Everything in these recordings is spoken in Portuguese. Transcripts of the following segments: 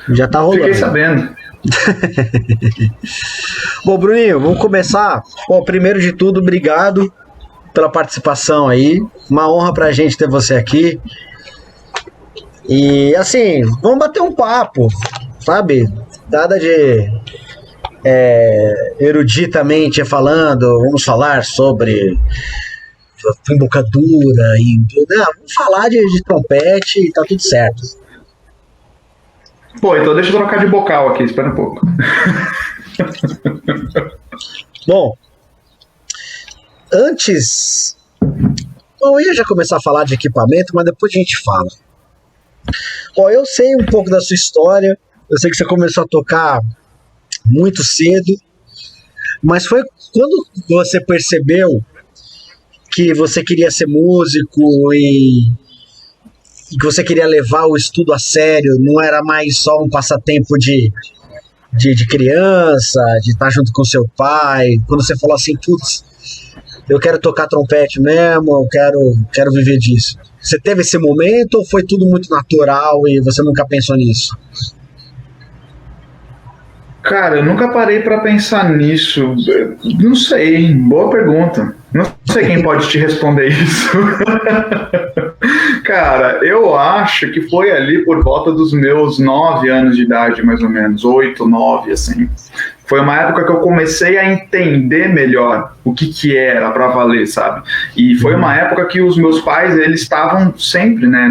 Já tá rolando. Fiquei sabendo. Bom, Bruninho, vamos começar. Bom, primeiro de tudo, obrigado pela participação aí. Uma honra pra gente ter você aqui. E assim, vamos bater um papo, sabe? Nada de eruditamente falando, vamos falar sobre embocadura e não, vamos falar de trompete e tá tudo certo. Pô, então deixa eu trocar de bocal aqui, espera um pouco. Bom, antes, eu ia já começar a falar de equipamento, mas depois a gente fala. Bom, eu sei um pouco da sua história, eu sei que você começou a tocar muito cedo, mas foi quando você percebeu que você queria ser músico e que você queria levar o estudo a sério, não era mais só um passatempo de criança, de estar junto com seu pai, quando você falou assim, putz, eu quero tocar trompete mesmo, eu quero viver disso. Você teve esse momento ou foi tudo muito natural e você nunca pensou nisso? Cara, eu nunca parei pra pensar nisso. Não sei, boa pergunta. Não sei quem pode te responder isso. Cara, eu acho que foi ali por volta dos meus 9 anos de idade, mais ou menos, 8, 9, assim. Foi uma época que eu comecei a entender melhor o que era pra valer, sabe? E foi uma época que os meus pais, eles estavam sempre, né,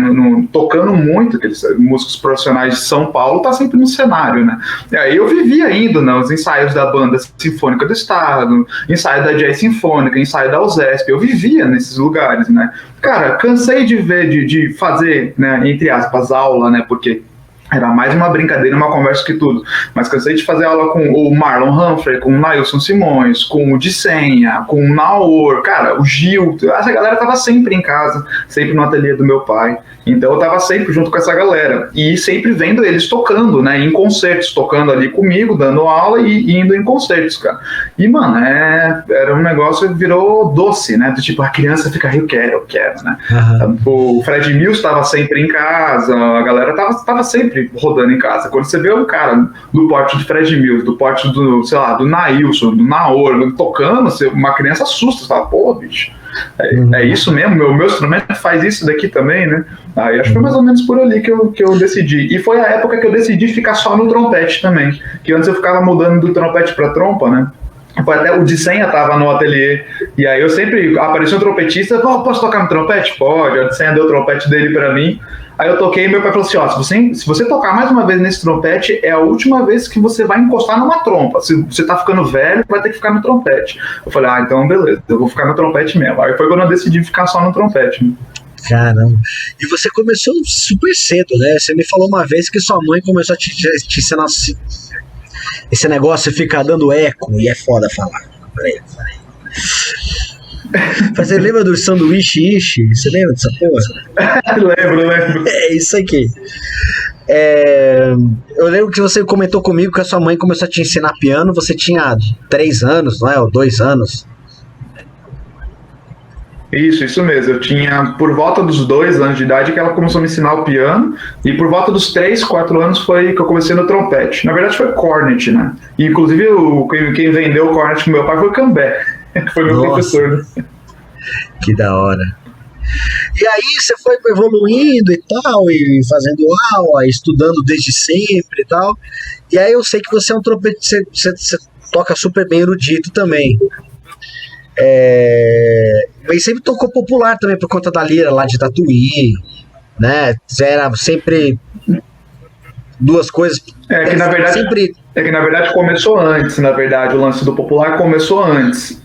tocando muito, aqueles músicos profissionais de São Paulo, tá sempre no cenário, né? E aí eu vivia indo nos ensaios da Banda Sinfônica do Estado, ensaio da Jazz Sinfônica, ensaio da USESP, eu vivia nesses lugares, né? Cara, cansei de ver, de fazer, né, entre aspas, aula, né, porque era mais uma brincadeira, uma conversa que tudo. Mas cansei de fazer aula com o Marlon Humphrey, com o Nailson Simões, com o Dissenha, com o Naor, cara, o Gil. Essa galera tava sempre em casa, sempre no ateliê do meu pai. Então eu tava sempre junto com essa galera. E sempre vendo eles tocando, né, em concertos, tocando ali comigo, dando aula e indo em concertos, cara. E, mano, era um negócio que virou doce, né? Do tipo, a criança fica, eu quero, né? Uhum. O Fred Mills tava sempre em casa, a galera tava sempre rodando em casa. Quando você vê um cara do porte de Fred Mills, do porte do, sei lá, do Nailson, do Naor, tocando, uma criança assusta, você fala, pô, bicho, é isso mesmo, meu instrumento faz isso daqui também, né? Aí acho que foi mais ou menos por ali que eu decidi. E foi a época que eu decidi ficar só no trompete também, que antes eu ficava mudando do trompete pra trompa, né? Até o Dissenha tava no ateliê, e aí eu sempre aparecia um trompetista, posso tocar no trompete? Pode, o Dissenha deu o trompete dele pra mim. Aí eu toquei e meu pai falou assim, ó, se você tocar mais uma vez nesse trompete, é a última vez que você vai encostar numa trompa. Se você tá ficando velho, vai ter que ficar no trompete. Eu falei, então beleza, eu vou ficar no trompete mesmo. Aí foi quando eu decidi ficar só no trompete. Né? Caramba. E você começou super cedo, né? Você me falou uma vez que sua mãe começou a te ensinar esse negócio fica dando eco e é foda falar. Peraí. Você lembra do sanduíche Ishi? Você lembra dessa porra? Lembro. É isso aqui. Eu lembro que você comentou comigo que a sua mãe começou a te ensinar piano, você tinha 3 anos, não é? Ou 2 anos. Isso mesmo. Eu tinha por volta dos 2 anos de idade que ela começou a me ensinar o piano, e por volta dos 3, 4 anos foi que eu comecei no trompete. Na verdade foi cornet, né? E, inclusive quem vendeu o cornet pro meu pai foi o Cambé, que foi meu professor. Né? Que da hora. E aí você foi evoluindo e tal, e fazendo aula, estudando desde sempre e tal. E aí eu sei que você é um trompete, você toca super bem erudito também. Mas sempre tocou popular também por conta da lira lá de Tatuí, né? Era sempre duas coisas. Que na verdade começou antes, na verdade, o lance do popular começou antes.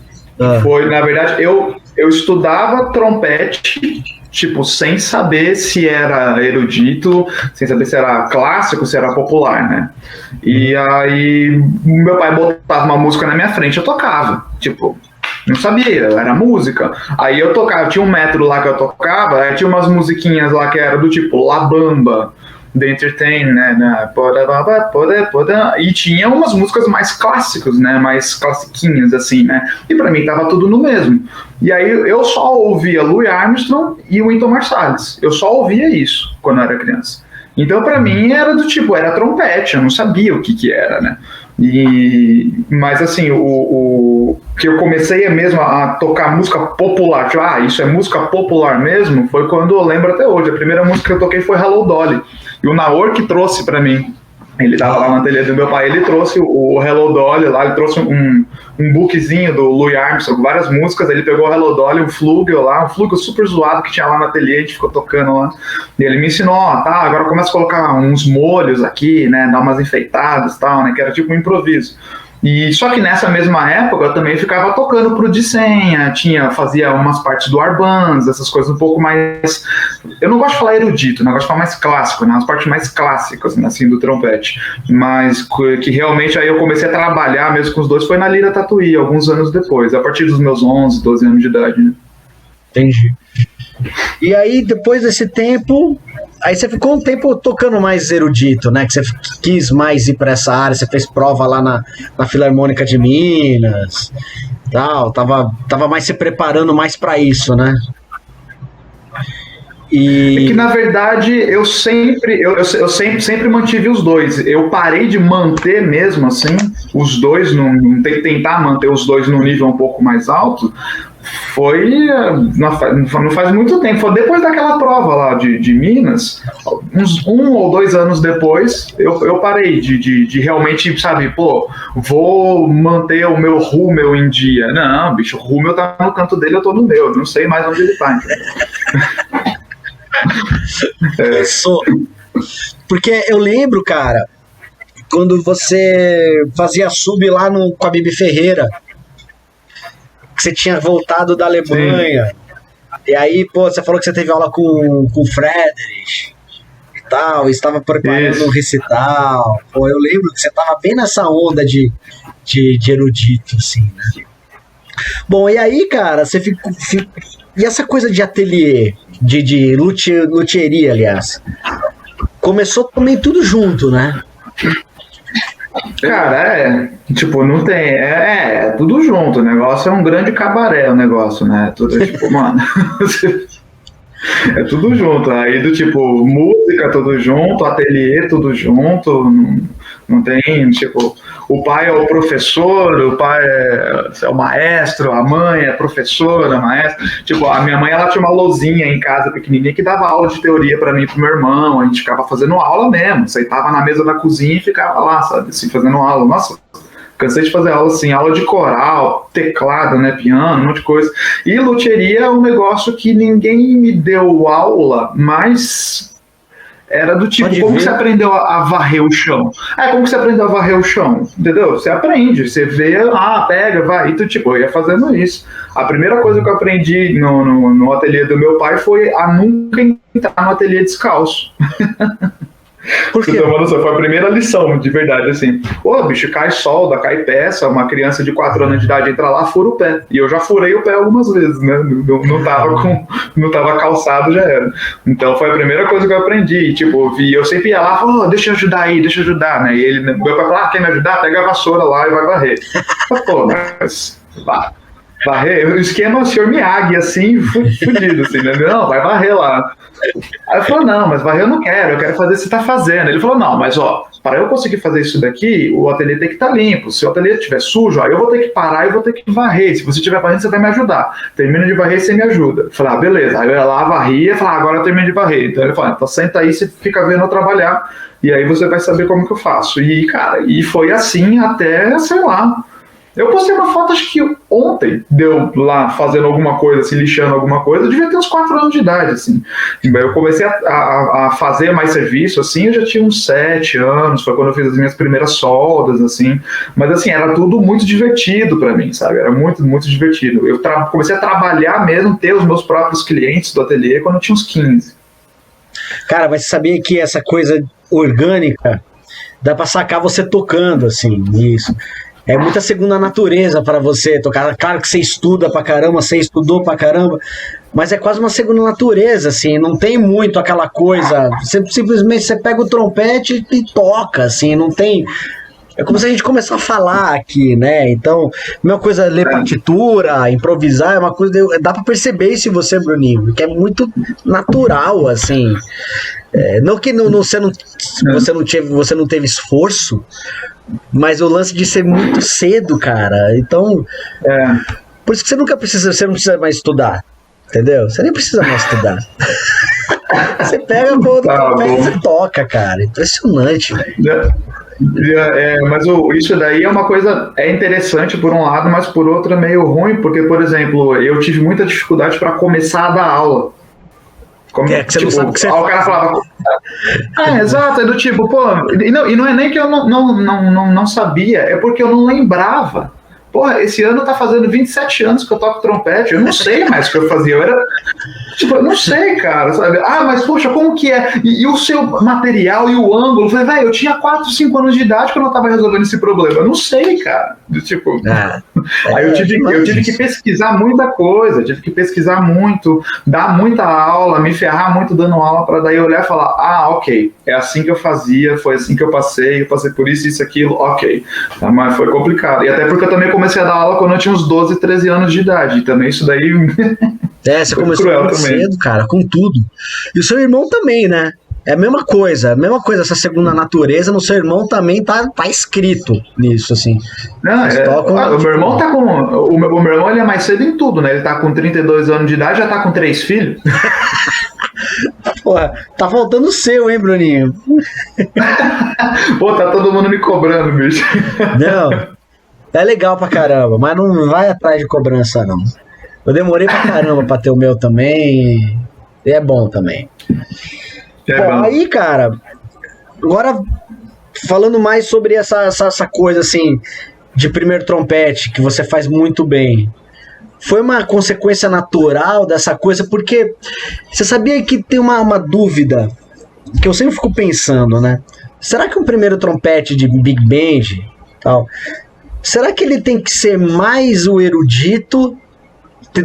Foi, na verdade, eu estudava trompete, tipo, sem saber se era erudito, sem saber se era clássico, se era popular, né? E aí meu pai botava uma música na minha frente, eu tocava, tipo, não sabia, era música. Aí eu tocava, tinha um método lá que eu tocava, aí tinha umas musiquinhas lá que era do tipo La Bamba, The Entertain, né? E tinha umas músicas mais clássicas, né? Mais classiquinhas, assim, né? E pra mim tava tudo no mesmo. E aí eu só ouvia Louis Armstrong e Wynton Marsalis. Eu só ouvia isso quando eu era criança. Então, para mim, era do tipo, era trompete, eu não sabia o que era, né? Mas assim, o que eu comecei mesmo a tocar música popular, tipo, isso é música popular mesmo, foi quando eu lembro até hoje. A primeira música que eu toquei foi Hello Dolly, e o Naor que trouxe para mim. Ele tava lá na ateliê do meu pai, ele trouxe o Hello Dolly lá, ele trouxe um bookzinho do Louis Armstrong, várias músicas, ele pegou o Hello Dolly, um Flugel lá, um Flugel super zoado que tinha lá na ateliê, a gente ficou tocando lá, e ele me ensinou, agora começa a colocar uns molhos aqui, né, dar umas enfeitadas e tal, né, que era tipo um improviso. E só que nessa mesma época eu também ficava tocando pro de senha, fazia umas partes do Arbanz, essas coisas um pouco mais, eu não gosto de falar erudito, né? Eu gosto de falar mais clássico, né? As partes mais clássicas, né? Assim, do trompete, mas que realmente aí eu comecei a trabalhar mesmo com os dois foi na Lira Tatuí, alguns anos depois, a partir dos meus 11, 12 anos de idade, né? Entendi. E aí, depois desse tempo, aí você ficou um tempo tocando mais erudito, né? Que você quis mais ir para essa área, você fez prova lá na Filarmônica de Minas, tal, tava mais se preparando mais para isso, né? É que, na verdade, eu sempre mantive os dois. Eu parei de manter mesmo, assim, os dois, tentar manter os dois num nível um pouco mais alto, não faz muito tempo, foi depois daquela prova lá de Minas, uns 1 ou 2 anos depois, eu parei de realmente, sabe, vou manter o meu Hummel em dia. Não, bicho, o Hummel tá no canto dele, eu tô no meu, não sei mais onde ele tá, entendeu? Porque eu lembro, cara, quando você fazia sub lá com a Bibi Ferreira, que você tinha voltado da Alemanha. Sim. E aí, você falou que você teve aula com o Friedrich e tal, e estava preparando um recital. Eu lembro que você estava bem nessa onda de erudito, assim, né? Bom, e aí, cara, você ficou. E essa coisa de ateliê, de luthieria, aliás, começou também tudo junto, né? Cara, não tem, tudo junto, o negócio é um grande cabaré, o negócio, né, tudo mano, é tudo junto, aí do música tudo junto, ateliê tudo junto, não tem, o pai é o professor, o pai é o maestro, a mãe é professora, maestra, a minha mãe, ela tinha uma lousinha em casa pequenininha que dava aula de teoria pra mim e pro meu irmão, a gente ficava fazendo aula mesmo, sentava na mesa da cozinha e ficava lá, sabe, assim, fazendo aula, nossa, cansei de fazer aula assim, aula de coral, teclado, né, piano, um monte de coisa, e luthieria é um negócio que ninguém me deu aula, mas era do como você aprendeu a varrer o chão? Como você aprendeu a varrer o chão? Entendeu? Você aprende, você vê, pega, vai. E eu ia fazendo isso. A primeira coisa que eu aprendi no ateliê do meu pai foi a nunca entrar no ateliê descalço. Por quê? Foi a primeira lição, de verdade, assim. Bicho, cai solda, cai peça, uma criança de 4 anos de idade entra lá, fura o pé. E eu já furei o pé algumas vezes, né? Não tava calçado, já era. Então foi a primeira coisa que eu aprendi. Eu sempre ia lá, falava, deixa eu ajudar, né? E meu pai falava, quer me ajudar? Pega a vassoura lá e vai varrer. Mas varrer, o esquema é o senhor Miyagi, assim, fudido, assim, né? Não, vai varrer lá. Aí eu falei, não, mas varrer eu não quero, eu quero fazer o que você tá fazendo. Ele falou, não, mas para eu conseguir fazer isso daqui, o ateliê tem que estar limpo. Se o ateliê estiver sujo, aí eu vou ter que parar e vou ter que varrer. Se você estiver varrendo, você vai me ajudar. Termina de varrer e você me ajuda. Eu falei, beleza. Aí eu ia lá, varria, e falei, agora eu termino de varrer. Então ele falou, então senta aí, você fica vendo eu trabalhar, e aí você vai saber como que eu faço. E, cara, foi assim até, sei lá, eu postei uma foto, acho que ontem, deu lá fazendo alguma coisa, assim, lixando alguma coisa, eu devia ter uns 4 anos de idade, assim. Eu comecei a fazer mais serviço, assim, eu já tinha uns 7 anos, foi quando eu fiz as minhas primeiras soldas, assim. Mas, assim, era tudo muito divertido pra mim, sabe? Era muito, muito divertido. Eu comecei a trabalhar mesmo, ter os meus próprios clientes do ateliê quando eu tinha uns 15. Cara, mas você sabia que essa coisa orgânica dá pra sacar você tocando, assim, isso. É muita segunda natureza para você tocar. Claro que você estuda pra caramba, você estudou pra caramba, mas é quase uma segunda natureza, assim, não tem muito aquela coisa, você simplesmente você pega o trompete e toca, assim, não tem... É como se a gente começar a falar aqui, né? Então, uma coisa ler partitura, improvisar, é uma coisa... Dá pra perceber isso em você, Bruninho, que é muito natural, assim. Não que você não teve esforço, mas o lance de ser muito cedo, cara. Então, por isso que você não precisa mais estudar, entendeu? Você nem precisa mais estudar. Você pega o trompete e você toca, cara. Impressionante, velho. Mas isso daí é uma coisa interessante por um lado, mas por outro é meio ruim, porque, por exemplo, eu tive muita dificuldade para começar a dar aula. Que você não sabe o que você faz. O cara falava. Exato, é do tipo, pô. E não é nem que eu não sabia, é porque eu não lembrava. Porra, esse ano tá fazendo 27 anos que eu toco trompete, eu não sei mais o que eu fazia. Eu era. Tipo, eu não sei, cara, sabe? Mas poxa, como que é? E o seu material e o ângulo? Eu falei, velho, eu tinha 4, 5 anos de idade quando eu tava resolvendo esse problema. Eu não sei, cara. Tipo. Aí eu tive que pesquisar muita coisa, tive que pesquisar muito, dar muita aula, me ferrar muito dando aula, pra daí olhar e falar, ok, é assim que eu fazia, foi assim que eu passei por isso, aquilo, ok. Mas foi complicado. E até porque eu também comecei a dar aula quando eu tinha uns 12, 13 anos de idade. E também isso daí. Você começou muito cedo, cara, com tudo. E o seu irmão também, né? É a mesma coisa, essa segunda natureza no seu irmão também tá escrito nisso, assim. O meu irmão tá com. O meu irmão ele é mais cedo em tudo, né? Ele tá com 32 anos de idade, já tá com 3 filhos. Porra, tá faltando o seu, hein, Bruninho? Pô, tá todo mundo me cobrando, bicho. Não, é legal pra caramba, mas não vai atrás de cobrança, não. Eu demorei pra caramba pra ter o meu também, e é bom também. Bom, aí, cara, agora falando mais sobre essa coisa, assim, de primeiro trompete, que você faz muito bem. Foi uma consequência natural dessa coisa, porque você sabia que tem uma dúvida que eu sempre fico pensando, né? Será que um primeiro trompete de big band, tal, será que ele tem que ser mais o erudito,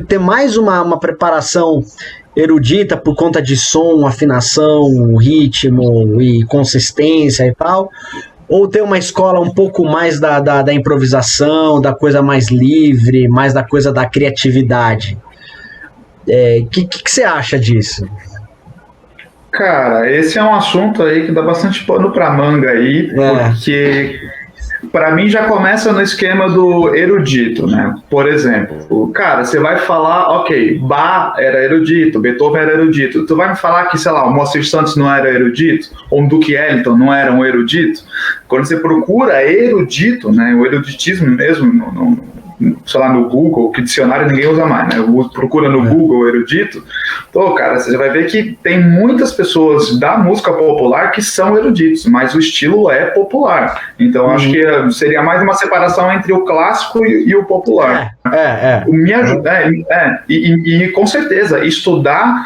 ter mais uma preparação erudita por conta de som, afinação, ritmo e consistência e tal? Ou ter uma escola um pouco mais da improvisação, da coisa mais livre, mais da coisa da criatividade? Que você acha disso? Cara, esse é um assunto aí que dá bastante pano pra manga aí, porque para mim já começa no esquema do erudito, né? Por exemplo, cara, você vai falar, ok, Bach era erudito, Beethoven era erudito. Tu vai me falar que, sei lá, o Moacir Santos não era erudito? Ou o Duke Ellington não era um erudito? Quando você procura erudito, né? O eruditismo mesmo, sei lá, no Google, que dicionário ninguém usa mais, né? Procura no Google erudito, cara, você vai ver que tem muitas pessoas da música popular que são eruditos, mas o estilo é popular. Então acho que seria mais uma separação entre o clássico e o popular. Me ajuda, e com certeza estudar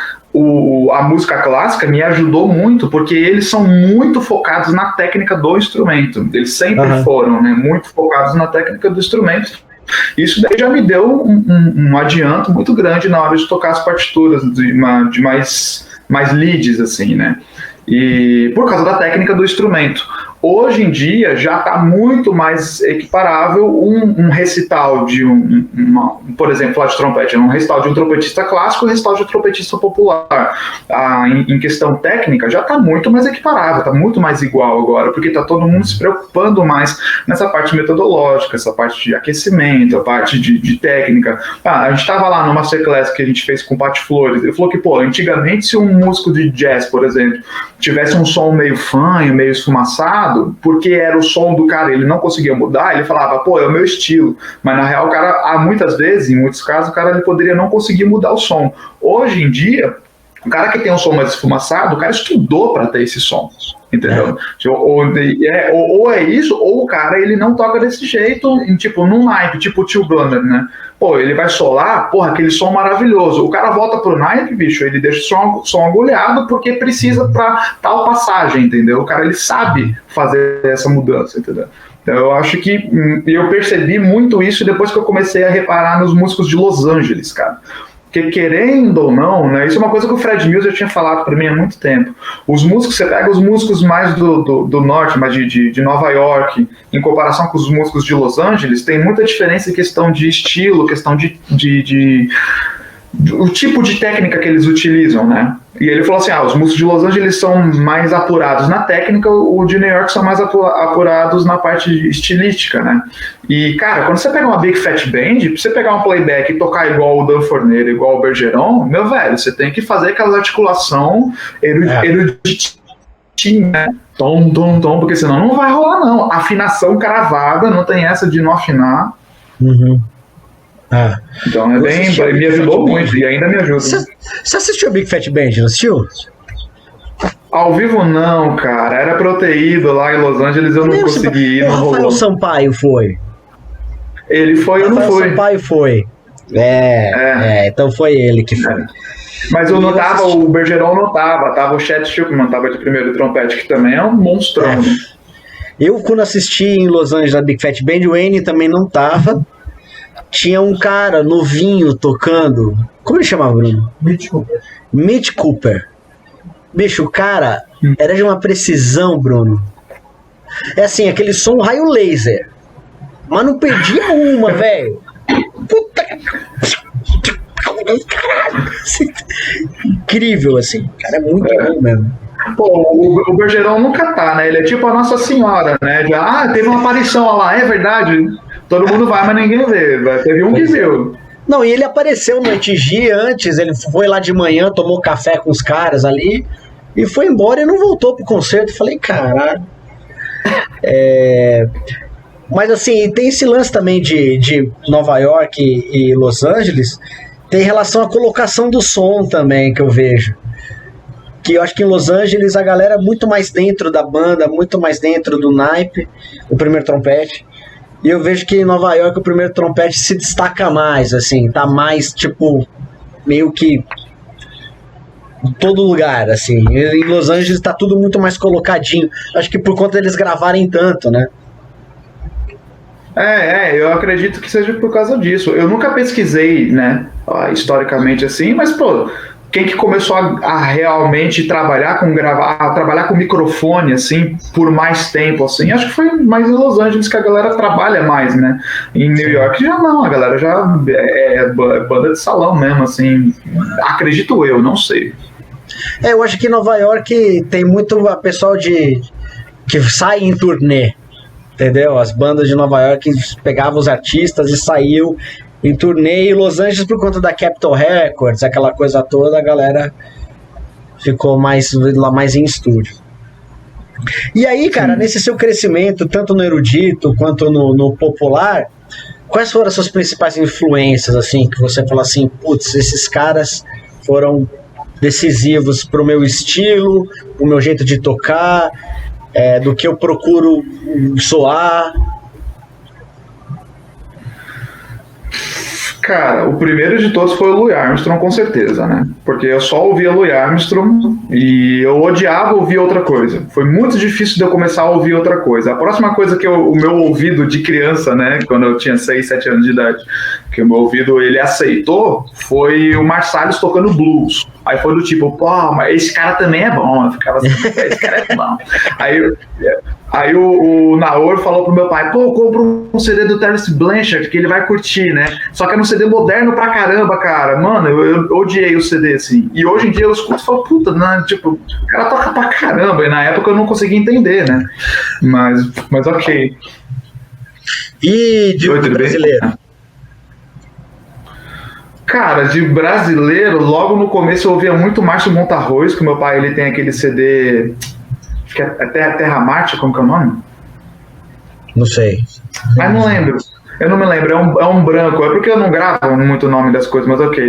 a música clássica me ajudou muito, porque eles são muito focados na técnica do instrumento. Eles sempre foram, né, muito focados na técnica do instrumento. Isso daí já me deu um adianto muito grande na hora de tocar as partituras de mais leads, assim, né? E por causa da técnica do instrumento. Hoje em dia já está muito mais equiparável um recital de por exemplo, falar de trompete, um recital de um trompetista clássico e um recital de um trompetista popular. Em questão técnica já está muito mais equiparável, está muito mais igual agora, porque está todo mundo se preocupando mais nessa parte metodológica, essa parte de aquecimento, a parte de técnica. A gente estava lá no Masterclass que a gente fez com o Pati Flores, ele falou que, antigamente se um músico de jazz, por exemplo, tivesse um som meio fanho, meio esfumaçado, porque era o som do cara, ele não conseguia mudar, ele falava, é o meu estilo, mas na real o cara, muitas vezes, em muitos casos, o cara ele poderia não conseguir mudar o som. Hoje em dia, o cara que tem um som mais esfumaçado, o cara estudou para ter esse som, entendeu? Ou é isso, ou o cara ele não toca desse jeito, tipo, num naipe, tipo o Tio Gunner, né? Ele vai solar, aquele som maravilhoso. O cara volta pro naipe, bicho, ele deixa o som agulhado porque precisa pra tal passagem, entendeu? O cara, ele sabe fazer essa mudança, entendeu? Então eu acho que eu percebi muito isso depois que eu comecei a reparar nos músicos de Los Angeles, cara. Porque querendo ou não, né, isso é uma coisa que o Fred Mills já tinha falado para mim há muito tempo. Os músicos, você pega os músicos mais do norte, mais de Nova York, em comparação com os músicos de Los Angeles, tem muita diferença em questão de estilo, questão de o tipo de técnica que eles utilizam, né? E ele falou assim, os músicos de Los Angeles são mais apurados na técnica, o de New York são mais apurados na parte estilística, né? E, cara, quando você pega uma Big Fat Band, pra você pegar um playback e tocar igual o Dan Forneiro, igual o Bergeron, meu velho, você tem que fazer aquela articulação eruditinha, né? Tom, tom, tom, porque senão não vai rolar, não. Afinação cravada, não tem essa de não afinar. Então ele me ajudou muito e ainda me ajuda. Você assistiu a Big Fat Band, não assistiu? Ao vivo não, cara. Era pra eu ter ido lá em Los Angeles, eu não consegui ir. O Rafael Sampaio foi. Ele foi, eu não fui. Rafael Sampaio foi. Então foi ele que foi. Mas eu não tava, o Bergeron não tava o Chet Schuckman, tava de primeiro trompete, que também é um monstrão. Eu, quando assisti em Los Angeles a Big Fat Band, o Wayne também não tava. Tinha um cara novinho tocando. Como ele chamava, Bruno? Mitch Cooper. Bicho, o cara era de uma precisão, Bruno. É assim, aquele som raio laser. Mas não perdia uma, velho. Puta. Incrível, assim. O cara é muito bom mesmo. Pô, o Bergeron nunca tá, né? Ele é tipo a Nossa Senhora, né? Teve uma aparição lá, é verdade. Todo mundo vai, mas ninguém vê. Teve um que viu. Não, e ele apareceu no ITG antes, ele foi lá de manhã, tomou café com os caras ali e foi embora e não voltou pro concerto. Falei, caralho. Mas assim, tem esse lance também de Nova York e Los Angeles, tem relação à colocação do som também que eu vejo. Que eu acho que em Los Angeles a galera é muito mais dentro da banda, muito mais dentro do naipe, o primeiro trompete. E eu vejo que em Nova York o primeiro trompete se destaca mais, assim, tá mais, tipo, meio que em todo lugar, assim. Em Los Angeles tá tudo muito mais colocadinho. Acho que por conta deles gravarem tanto, né? Eu acredito que seja por causa disso. Eu nunca pesquisei, né, historicamente assim, mas, pô, quem que começou a realmente trabalhar com microfone, assim, por mais tempo, assim, acho que foi mais em Los Angeles que a galera trabalha mais, né? Em New York já não, a galera já é banda de salão mesmo, assim, acredito eu, não sei. Eu acho que em Nova York tem muito a pessoal que sai em turnê, entendeu? As bandas de Nova York pegavam os artistas e saíam em turnê, e Los Angeles, por conta da Capitol Records, aquela coisa toda, a galera ficou mais em estúdio. E aí, cara, nesse seu crescimento, tanto no erudito quanto no popular, quais foram as suas principais influências, assim, que você falou assim, putz, esses caras foram decisivos pro meu estilo, pro meu jeito de tocar, do que eu procuro soar? Cara, o primeiro de todos foi o Louis Armstrong, com certeza, né? Porque eu só ouvia Louis Armstrong e eu odiava ouvir outra coisa. Foi muito difícil de eu começar a ouvir outra coisa. A próxima coisa que o meu ouvido de criança, né? Quando eu tinha 6, 7 anos de idade, que o meu ouvido ele aceitou, foi o Marsalis tocando blues. Aí foi do tipo, pô, mas esse cara também é bom. Eu ficava assim, esse cara é bom. Aí o Naor falou pro meu pai, pô, compro um CD do Terence Blanchard, que ele vai curtir, né? Só que é um CD moderno pra caramba, cara. Mano, eu odiei o CD, assim. E hoje em dia eu escuto e falo, puta, né? Tipo, o cara toca pra caramba. E na época eu não conseguia entender, né? Mas ok. E de brasileiro? Cara, de brasileiro, logo no começo eu ouvia muito Márcio Montarroz, que o meu pai ele tem aquele CD... Acho que é Terra Marte, como que é o nome? Não sei. Mas não lembro. Eu não me lembro, é um branco. É porque eu não gravo muito o nome das coisas, mas ok.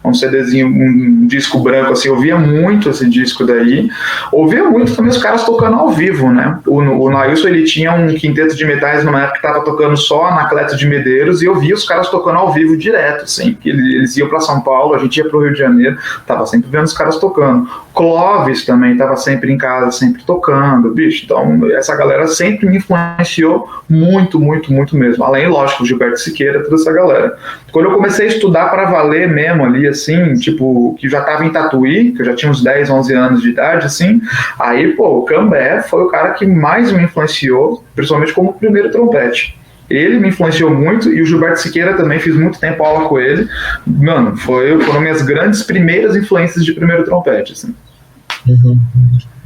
Um CDzinho, um disco branco, assim. Eu ouvia muito esse disco daí. Ouvia muito também os caras tocando ao vivo, né? O Nailson, ele tinha um quinteto de metais numa época que tava tocando só Anacleto de Medeiros, e eu via os caras tocando ao vivo direto, assim. Eles iam pra São Paulo, a gente ia pro Rio de Janeiro, tava sempre vendo os caras tocando. Clóvis também tava sempre em casa, sempre tocando, bicho. Então, essa galera sempre me influenciou muito, muito, muito mesmo. Além, lógico, Gilberto Siqueira, toda essa galera. Quando eu comecei a estudar para valer mesmo ali, assim, tipo, que já tava em Tatuí, que eu já tinha uns 10, 11 anos de idade, assim, aí, pô, o Cambé foi o cara que mais me influenciou, principalmente como primeiro trompete. Ele me influenciou muito, e o Gilberto Siqueira também, fiz muito tempo aula com ele. Mano, foram minhas grandes primeiras influências de primeiro trompete, assim.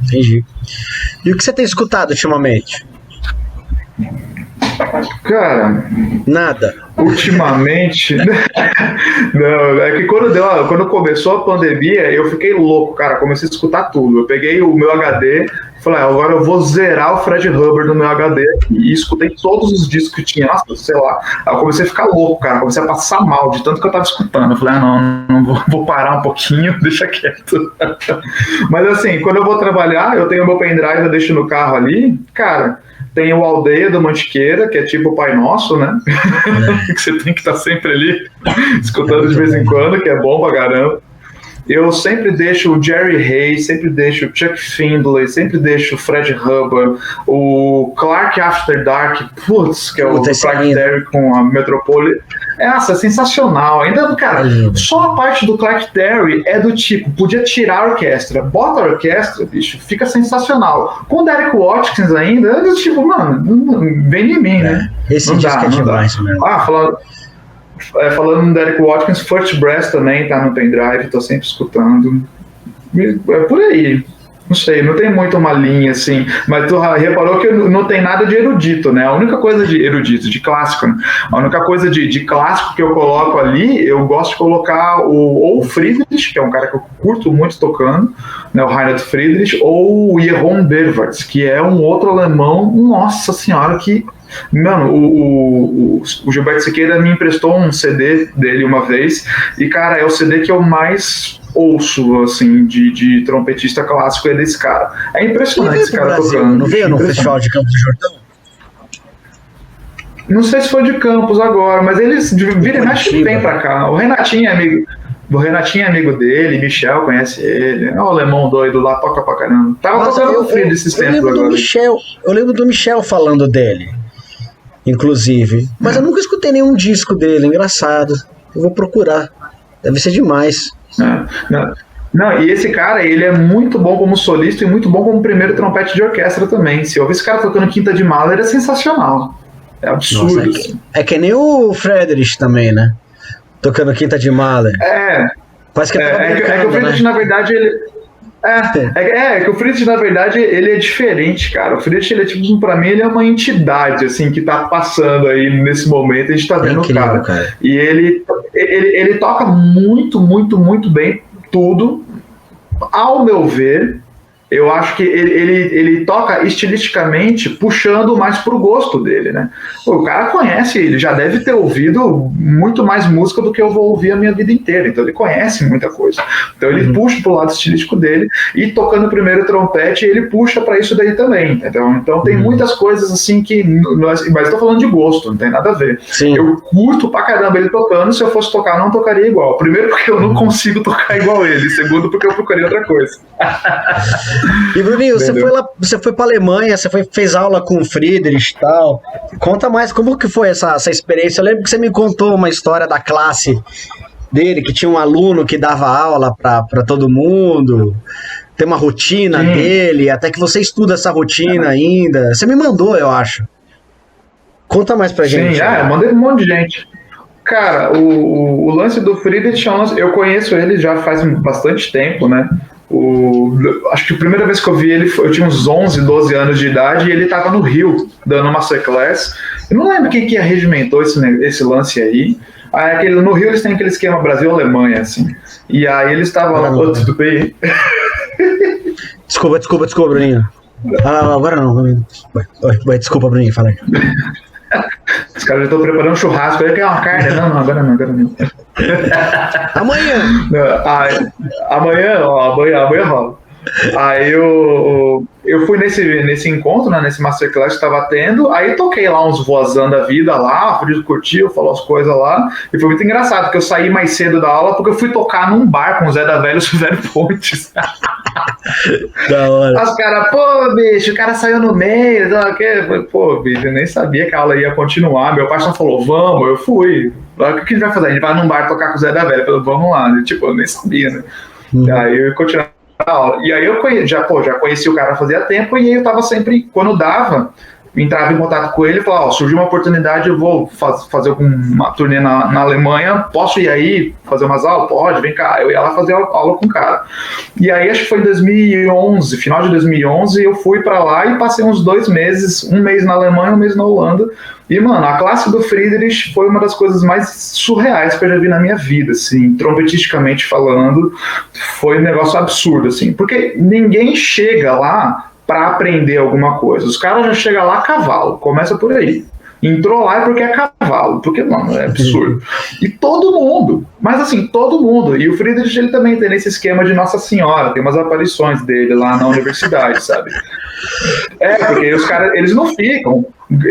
Entendi. E o que você tem escutado ultimamente? Cara, nada. Ultimamente, não, é que quando começou a pandemia, eu fiquei louco, cara, comecei a escutar tudo. Eu peguei o meu HD, falei, agora eu vou zerar o Fred Hubbard no meu HD e escutei todos os discos que tinha, nossa, sei lá. Aí eu comecei a ficar louco, cara, comecei a passar mal de tanto que eu tava escutando. Eu falei, não vou parar um pouquinho, deixa quieto. Mas assim, quando eu vou trabalhar, eu tenho o meu pendrive, eu deixo no carro ali, cara. Tem o Aldeia do Mantiqueira, que é tipo o Pai Nosso, né? Que você tem que estar sempre ali, escutando de vez em quando, que é bom pra caramba. Eu sempre deixo o Jerry Hayes, sempre deixo o Chuck Findlay, sempre deixo o Fred Hubbard, o Clark After Dark, putz, que é o Clark Terry com a Metropole. Essa é sensacional. Ainda, cara, só a parte do Clark Terry é do tipo, podia tirar a orquestra, bota a orquestra, bicho, fica sensacional. Com o Derek Watkins ainda, é do tipo, mano, vem de mim, né? Esse disco é demais, mesmo. Falando no Derek Watkins, First Brass também tá no pendrive, tô sempre escutando. É por aí. Não sei, não tem muito uma linha assim, mas tu reparou que não tem nada de erudito, né? A única coisa de erudito, de clássico, né? A única coisa de clássico que eu coloco ali, eu gosto de colocar ou o Friedrich, que é um cara que eu curto muito tocando, né? O Reinhard Friedrich, ou o Jeroen Berwartz, que é um outro alemão, nossa senhora, que... Mano, o Gilberto Siqueira me emprestou um CD dele uma vez, e cara, é o CD que eu mais ouço, assim, de trompetista clássico, é desse cara. É impressionante esse cara tocando. Não veio no Festival de Campos do Jordão? Não sei se foi de Campos agora, mas eles vira e mexe vem pra cá. O Renatinho é amigo dele, Michel conhece ele, é um alemão doido lá, toca pra caramba. Tava tocando no frio desses tempos agora. Eu lembro do Michel falando dele, inclusive, mas eu nunca escutei nenhum disco dele, engraçado. Eu vou procurar, deve ser demais. Não, e esse cara, ele é muito bom como solista e muito bom como primeiro trompete de orquestra também. Se eu ouvir esse cara tocando Quinta de Mahler, é sensacional. É absurdo. Nossa, é que nem o Friedrich também, né? Tocando Quinta de Mahler. Parece que que o Friedrich, na verdade, ele... que o Friedrich, na verdade, ele é diferente, cara. O Friedrich, ele é tipo, pra mim, ele é uma entidade, assim, que tá passando aí nesse momento, a gente tá vendo incrível, o cara. E ele toca muito, muito, muito bem tudo. Ao meu ver, eu acho que ele toca estilisticamente puxando mais pro gosto dele, né? O cara conhece, ele já deve ter ouvido muito mais música do que eu vou ouvir a minha vida inteira, então ele conhece muita coisa. Então ele puxa pro lado estilístico dele, e tocando o primeiro trompete, ele puxa para isso daí também, entendeu? Então tem muitas coisas assim que... Mas eu tô falando de gosto, não tem nada a ver. Sim. Eu curto pra caramba ele tocando, se eu fosse tocar, não tocaria igual. Primeiro porque eu não consigo tocar igual ele, segundo porque eu procurei outra coisa. E Bruninho, você foi pra Alemanha, você fez aula com o Friedrich e tal. Conta mais como que foi essa experiência. Eu lembro que você me contou uma história da classe dele, que tinha um aluno que dava aula pra todo mundo, tem uma rotina dele, até que você estuda essa rotina ainda. Você me mandou, eu acho. Conta mais pra gente. Sim, eu mandei um monte de gente. Cara, o lance do Friedrich, eu conheço ele já faz bastante tempo, né? Acho que a primeira vez que eu vi ele, eu tinha uns 11, 12 anos de idade, e ele estava no Rio, dando masterclass. Eu não lembro quem que regimentou esse lance aí. No Rio eles têm aquele esquema Brasil-Alemanha, assim. E aí eles estavam lá, tudo bem. Desculpa, Bruninho. Agora não. Vai, desculpa, Bruninho, fala aí. Os caras já estão preparando um churrasco. Ele quer uma carne? Não, agora não. Amanhã! Amanhã rola. Aí eu fui nesse encontro, né, nesse masterclass que estava tendo, aí toquei lá uns voazão da vida lá, o Friedrich curtiu, falou as coisas lá, e foi muito engraçado, porque eu saí mais cedo da aula porque eu fui tocar num bar com o Zé da Velha e o Silvério Pontes. Da hora. Os caras, pô, bicho, o cara saiu no meio, pô, bicho, eu nem sabia que a aula ia continuar, meu pai só falou, vamos, eu fui. O que a gente vai fazer? A gente vai num bar tocar com o Zé da Velha, eu falei, vamos lá, tipo, eu nem sabia, né? Aí eu continuei a aula, e aí eu já conheci o cara fazia tempo, e aí eu tava sempre, quando dava, entrava em contato com ele e falava, surgiu uma oportunidade, eu vou fazer uma turnê na Alemanha, posso ir aí fazer umas aulas? Pode, vem cá. Eu ia lá fazer aula com o cara. E aí acho que foi em 2011, final de 2011, eu fui pra lá e passei uns 2 meses, um mês na Alemanha, um mês na Holanda. E, mano, a classe do Friedrich foi uma das coisas mais surreais que eu já vi na minha vida, assim, trompetisticamente falando, foi um negócio absurdo, assim, porque ninguém chega lá para aprender alguma coisa, os caras já chegam lá a cavalo, começa por aí. Entrou lá é porque é cavalo, porque, mano, é absurdo. E todo mundo, mas assim, todo mundo. E o Friedrich, ele também tem esse esquema de Nossa Senhora, tem umas aparições dele lá na universidade, sabe? Porque os caras, eles não ficam.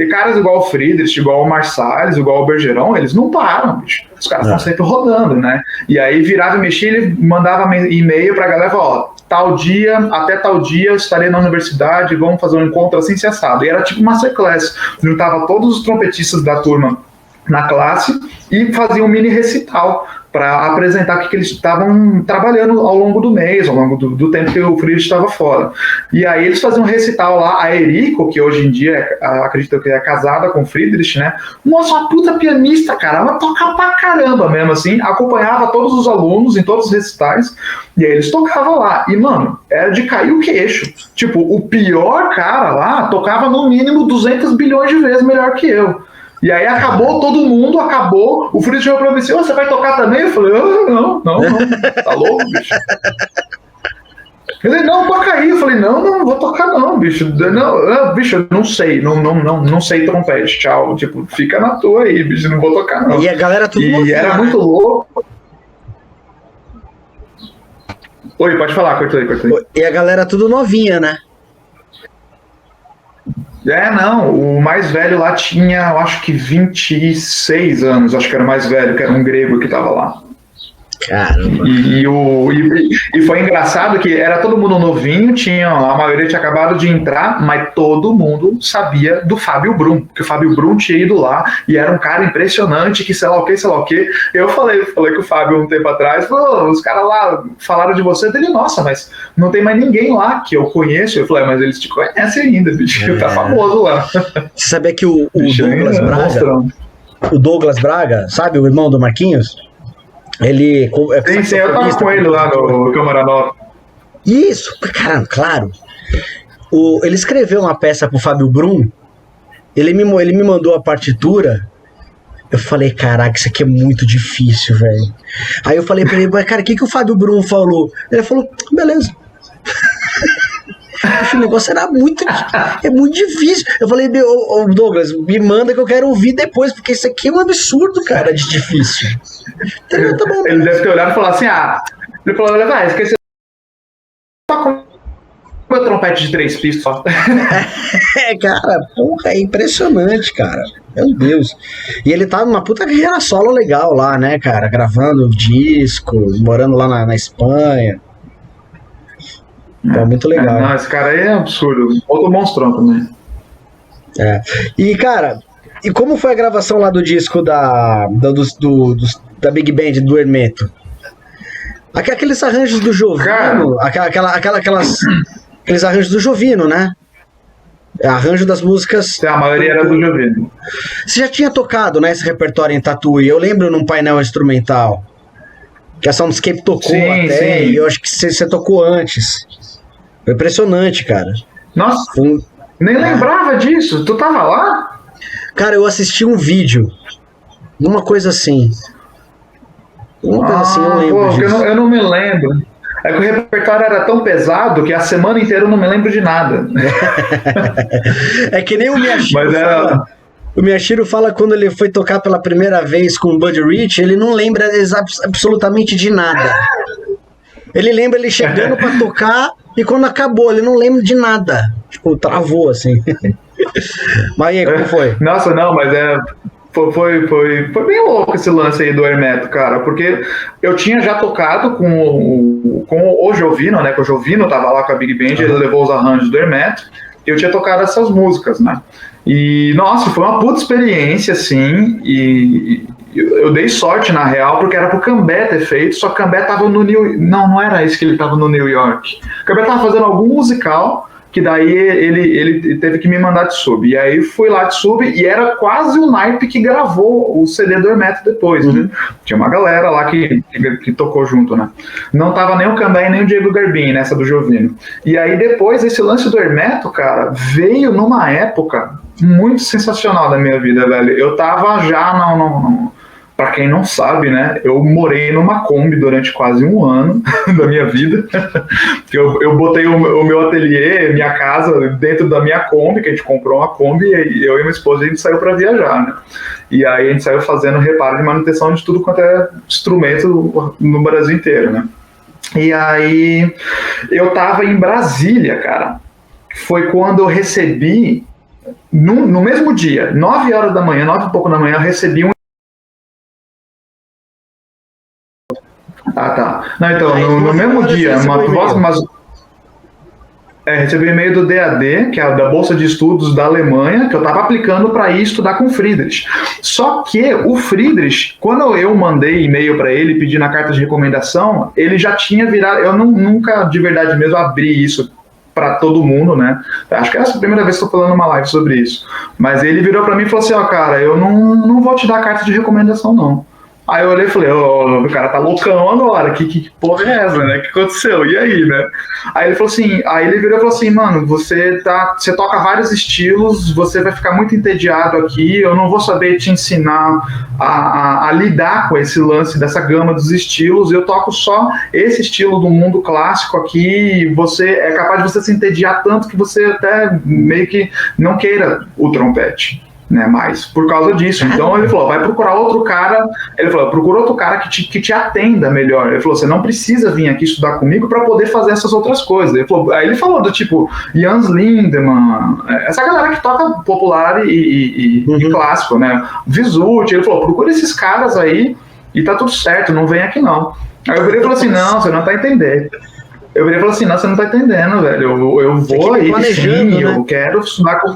Caras igual o Friedrich, igual o Marsalis, igual o Bergeron, eles não param, bicho. Os caras estão sempre rodando, né? E aí virava e mexia, ele mandava e-mail pra galera, ó, tal dia, até tal dia eu estarei na universidade, vamos fazer um encontro assim, se assado. E era tipo masterclass, juntava todos os trompetistas da turma na classe e fazia um mini recital para apresentar o que eles estavam trabalhando ao longo do mês, ao longo do tempo que o Friedrich estava fora. E aí eles faziam um recital lá, a Eriko, que hoje em dia acredito que é casada com o Friedrich, né? Nossa, uma puta pianista, cara, ela toca pra caramba mesmo, assim, acompanhava todos os alunos em todos os recitais, e aí eles tocavam lá. E, mano, era de cair o queixo. Tipo, o pior cara lá tocava no mínimo 200 bilhões de vezes melhor que eu. E aí acabou, todo mundo acabou. O Friedrich falou pra mim assim, você vai tocar também? Eu falei, não, tá louco, bicho? Ele, não, toca aí. Eu falei, não vou tocar não, bicho. Não, bicho, eu não sei, não sei trompete, tchau. Tipo, fica na tua aí, bicho, não vou tocar não. E a galera tudo novinha, e era muito louco. Oi, pode falar, cortou aí. E a galera tudo novinha, né? Não, o mais velho lá tinha, eu acho que 26 anos, acho que era o mais velho, que era um grego que tava lá. Caramba. E foi engraçado que era todo mundo novinho, a maioria tinha acabado de entrar, mas todo mundo sabia do Fábio Brum, que o Fábio Brum tinha ido lá e era um cara impressionante, que sei lá o que. Eu falei com o Fábio um tempo atrás, os caras lá falaram de você, dele, nossa, mas não tem mais ninguém lá que eu conheço. Eu falei, mas eles te conhecem ainda, bicho, tá famoso lá. Você sabia que o Douglas Braga, o Douglas Braga, sabe, o irmão do Marquinhos? Ele sim, eu tava com ele lá no Câmara Nova. Isso, cara, claro. Ele escreveu uma peça pro Fábio Brum, ele me mandou a partitura. Eu falei, caraca, isso aqui é muito difícil, velho. Aí eu falei pra ele, mas cara, o que o Fábio Brum falou? Ele falou, beleza. O negócio era muito difícil. Eu falei, Douglas, me manda que eu quero ouvir depois, porque isso aqui é um absurdo, cara, de difícil. Então, tá bom, ele deve ter olhado e falado assim, ele falou, esqueci com o trompete de 3 pistas só. Cara, porra, é impressionante, cara. Meu Deus. E ele tá numa puta carreira solo legal lá, né, cara, gravando disco, morando lá na Espanha. É muito legal. Não, esse cara aí é absurdo. Outro monstrão também. E, cara, e como foi a gravação lá do disco da Big Band do Hermeto? Aqueles arranjos do Jovino, aqueles arranjos do Jovino, né? Arranjo das músicas. A maioria era do Jovino. Você já tinha tocado, né, esse repertório em Tatuí? Eu lembro num painel instrumental que a Soundscape tocou sim. E eu acho que você tocou antes. Foi impressionante, cara. Nossa, nem lembrava disso. Tu tava lá? Cara, eu assisti um vídeo. Uma coisa assim. Eu lembro disso. Eu não me lembro. É que o repertório era tão pesado que a semana inteira eu não me lembro de nada. É que nem o Miyashiro fala. O Miyashiro fala quando ele foi tocar pela primeira vez com o Buddy Rich, ele não lembra absolutamente de nada. Ele lembra ele chegando pra tocar e quando acabou, ele não lembra de nada. Tipo, travou assim. Mas aí, como foi? Nossa, não, mas foi bem louco esse lance aí do Hermeto, cara, porque eu tinha já tocado com o Jovino, né, que o Jovino tava lá com a Big Band, ele levou os arranjos do Hermeto, e eu tinha tocado essas músicas, né, e, nossa, foi uma puta experiência, assim, e eu dei sorte, na real, porque era pro Cambé ter feito, só que o Cambé tava no não era isso que ele tava no New York, o Cambé tava fazendo algum musical, que daí ele teve que me mandar de sub. E aí fui lá de sub e era quase o naipe que gravou o CD do Hermeto depois, né? Tinha uma galera lá que tocou junto, né? Não tava nem o Cambé nem o Diego Garbim nessa do Jovino. E aí depois esse lance do Hermeto, cara, veio numa época muito sensacional da minha vida, velho. Eu tava já pra quem não sabe, né, eu morei numa Kombi durante quase um ano da minha vida. Eu botei o meu ateliê, minha casa, dentro da minha Kombi, que a gente comprou uma Kombi, e eu e minha esposa, a gente saiu para viajar, né? E aí a gente saiu fazendo reparo de manutenção de tudo quanto é instrumento no Brasil inteiro, né? E aí eu tava em Brasília, cara. Foi quando eu recebi, no mesmo dia, 9 horas da manhã, 9 e pouco da manhã, eu recebi um... Ah, tá. Não, então, no mesmo dia, recebi um e-mail do DAD, que é da Bolsa de Estudos da Alemanha, que eu estava aplicando para ir estudar com o Friedrich. Só que o Friedrich, quando eu mandei e-mail para ele pedindo a carta de recomendação, ele já tinha virado... Eu nunca, de verdade mesmo, abri isso para todo mundo, né? Acho que é essa a primeira vez que eu tô falando uma live sobre isso. Mas ele virou para mim e falou assim, ó, cara, eu não vou te dar a carta de recomendação, não. Aí eu olhei e falei, o cara tá loucão agora, que porra é essa, né? O que aconteceu? E aí, né? Aí ele falou assim, aí ele virou e falou assim, mano, você toca vários estilos, você vai ficar muito entediado aqui, eu não vou saber te ensinar a lidar com esse lance dessa gama dos estilos, eu toco só esse estilo do mundo clássico aqui, você é capaz de você se entediar tanto que você até meio que não queira o trompete. Né, mais por causa disso. Então ele falou, vai procurar outro cara. Ele falou, procura outro cara que te atenda melhor. Ele falou, você não precisa vir aqui estudar comigo para poder fazer essas outras coisas. Aí ele falou do tipo Jans Lindemann, essa galera que toca popular e clássico, né? Visucci. Ele falou, procura esses caras aí e tá tudo certo, não vem aqui não. Aí eu virei e falei assim, não, você não tá entendendo. Eu virei e falei assim, não, você não tá entendendo, velho. Eu vou aí, sim, né? Eu quero estudar com...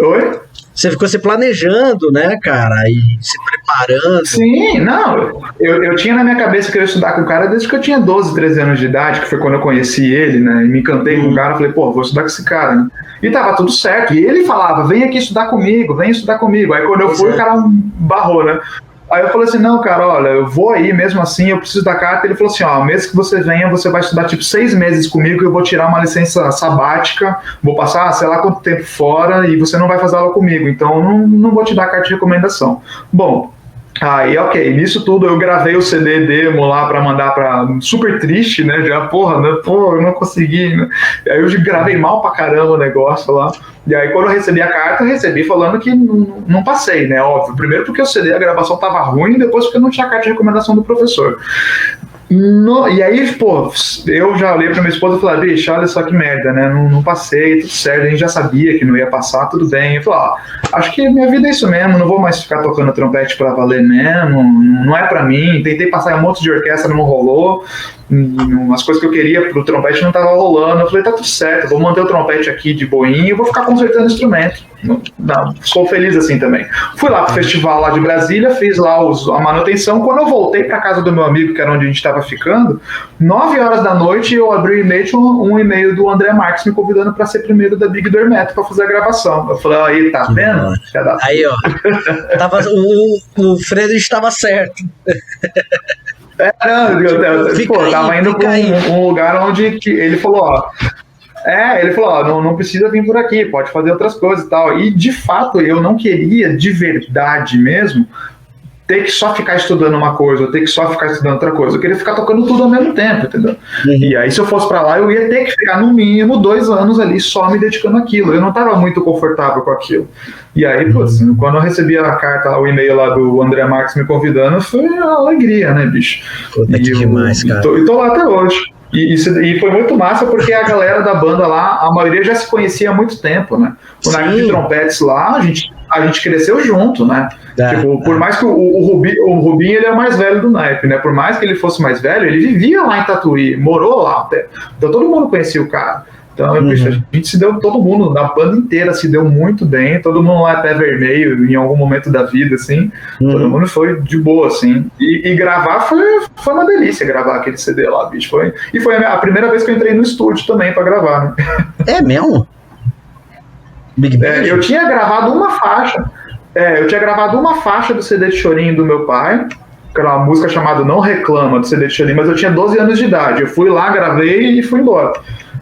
Oi? Você ficou se planejando, né, cara, e se preparando. Sim, não, eu tinha na minha cabeça que eu ia estudar com o cara desde que eu tinha 12, 13 anos de idade, que foi quando eu conheci ele, né, e me encantei com o cara, falei, pô, vou estudar com esse cara, né, e tava tudo certo, e ele falava, vem aqui estudar comigo, vem estudar comigo, aí quando eu fui, o cara barrou, né. Aí eu falei assim, não, cara, olha, eu vou aí mesmo assim, eu preciso da carta. Ele falou assim, ó, mesmo que você venha, você vai estudar tipo 6 meses comigo e eu vou tirar uma licença sabática, vou passar sei lá quanto tempo fora e você não vai fazer aula comigo, então não vou te dar carta de recomendação. Bom, aí ok, nisso tudo eu gravei o CD demo lá pra mandar pra... Super triste, né, já, porra, né, eu não consegui, né? Aí eu gravei mal pra caramba o negócio lá. E aí quando eu recebi a carta, eu recebi falando que não passei, né, óbvio. Primeiro porque o CD, a gravação tava ruim, depois porque não tinha carta de recomendação do professor. E aí, pô, eu já olhei pra minha esposa e falei, bicho, olha só que merda, né, não passei, tudo certo, a gente já sabia que não ia passar, tudo bem. Eu falei, acho que minha vida é isso mesmo, não vou mais ficar tocando trompete pra valer mesmo, não é pra mim, tentei passar em um monte de orquestra, não rolou, as coisas que eu queria pro trompete não tava rolando. Eu falei, tá tudo certo, vou manter o trompete aqui de boinha e vou ficar consertando instrumento. Sou feliz assim também. Fui lá pro festival lá de Brasília, fiz lá a manutenção. Quando eu voltei pra casa do meu amigo, que era onde a gente tava ficando, 9 horas da noite eu abri o e-mail, tinha um e-mail do André Marques me convidando pra ser primeiro da Big do Hermeto pra fazer a gravação. Eu falei, aí, tá vendo? Aí, ó, o Fred estava certo. Tava indo pra um lugar onde ele falou, ele falou, não precisa vir por aqui, pode fazer outras coisas e tal. E de fato eu não queria, de verdade mesmo, ter que só ficar estudando uma coisa, ou ter que só ficar estudando outra coisa. Eu queria ficar tocando tudo ao mesmo tempo, entendeu? E aí se eu fosse pra lá, eu ia ter que ficar no mínimo 2 anos ali só me dedicando àquilo. Eu não tava muito confortável com aquilo. E aí, putz, quando eu recebi a carta, o e-mail lá do André Marques me convidando, foi uma alegria, né, bicho? Puta, que demais, cara. E tô lá até hoje. E foi muito massa porque a galera da banda lá, a maioria já se conhecia há muito tempo, né? O naipe de trompetes lá, a gente cresceu junto, né? Por mais que o Rubinho ele é mais velho do naipe, né? Por mais que ele fosse mais velho, ele vivia lá em Tatuí, morou lá até. Então todo mundo conhecia o cara. Então, bicho, a gente se deu, todo mundo, a banda inteira se deu muito bem, todo mundo lá é pé vermelho em algum momento da vida, assim, todo mundo foi de boa, assim. E gravar foi uma delícia, gravar aquele CD lá, bicho. E foi a primeira vez que eu entrei no estúdio também pra gravar, né? É mesmo? Big Band? Eu tinha gravado uma faixa. Eu tinha gravado uma faixa do CD de Chorinho do meu pai, que era uma música chamada Não Reclama, do CD de Chorinho, mas eu tinha 12 anos de idade. Eu fui lá, gravei e fui embora.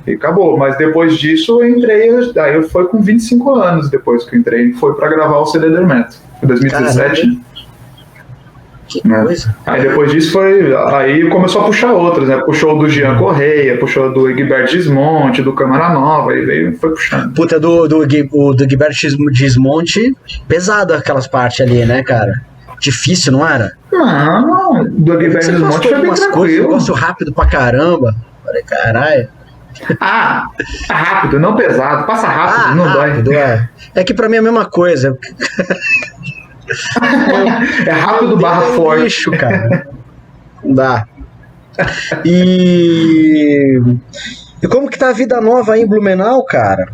E acabou. Mas depois disso eu entrei, aí eu fui com 25 anos depois que eu entrei, foi pra gravar o CD do Hermeto. Foi 2017. Que coisa. Aí depois disso aí começou a puxar outros, né? Puxou do Jean Correia, puxou do Egberto Gismonti, do Câmara Nova, aí foi puxando. Puta, do Egberto Gismonti, pesado aquelas partes ali, né, cara? Difícil, não era? Não, do Egberto Gismonti foi bem tranquilo. Negócio rápido pra caramba. Falei, caralho. Rápido, não pesado. Passa rápido, não rápido, dói. É que pra mim é a mesma coisa. É rápido barra forte. Lixo, cara. Não dá. E como que tá a vida nova aí em Blumenau, cara?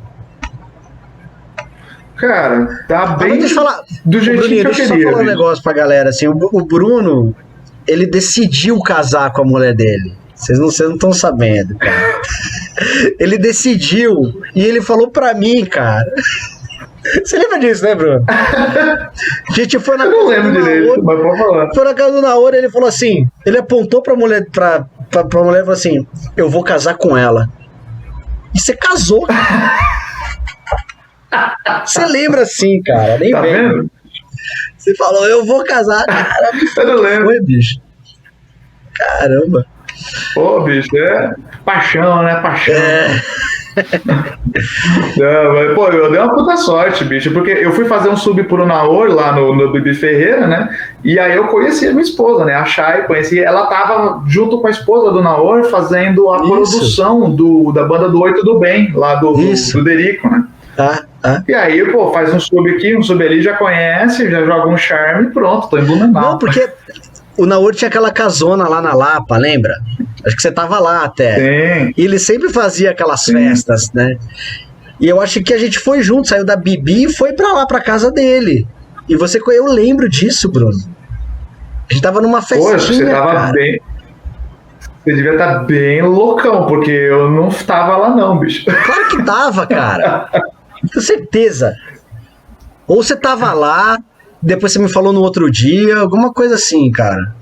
Cara, tá bem deixa eu falar, do jeitinho Bruninho, que eu deixa queria. eu só falar um negócio pra galera, assim, o Bruno, ele decidiu casar com a mulher dele. Vocês não estão sabendo, cara. Ele decidiu e ele falou pra mim, cara. Você lembra disso, né, Bruno? A gente foi na Eu não lembro direito, mas pode falar. Foi na casa do Naoro e ele falou assim, ele apontou pra mulher, pra mulher e falou assim, eu vou casar com ela. E você casou. Você lembra assim, cara, nem tá vendo? Você falou, eu vou casar, cara. Eu não lembro. Foi, bicho. Caramba. Pô, bicho, paixão, né? Paixão. Não, mas, pô, eu dei uma puta sorte, bicho, porque eu fui fazer um sub pro Naor lá no Bibi Ferreira, né? E aí eu conheci a minha esposa, né? A Chay, conheci. Ela tava junto com a esposa do Naor fazendo a produção da banda do Oito do Bem, lá do Derico, né? E aí, pô, faz um sub aqui, um sub ali, já conhece, já joga um charme e pronto, tô em Blumenau. Não, porque o Naor tinha aquela casona lá na Lapa, lembra? Acho que você tava lá até. Sim. E ele sempre fazia aquelas festas, né? E eu acho que a gente foi junto, saiu da Bibi e foi pra lá, pra casa dele. E eu lembro disso, Bruno. A gente tava numa festinha, Poxa, você tava cara. bem... Você devia estar bem loucão, porque eu não tava lá não, bicho. Claro que tava, cara. Com certeza. Ou você tava lá, depois você me falou no outro dia, alguma coisa assim, cara.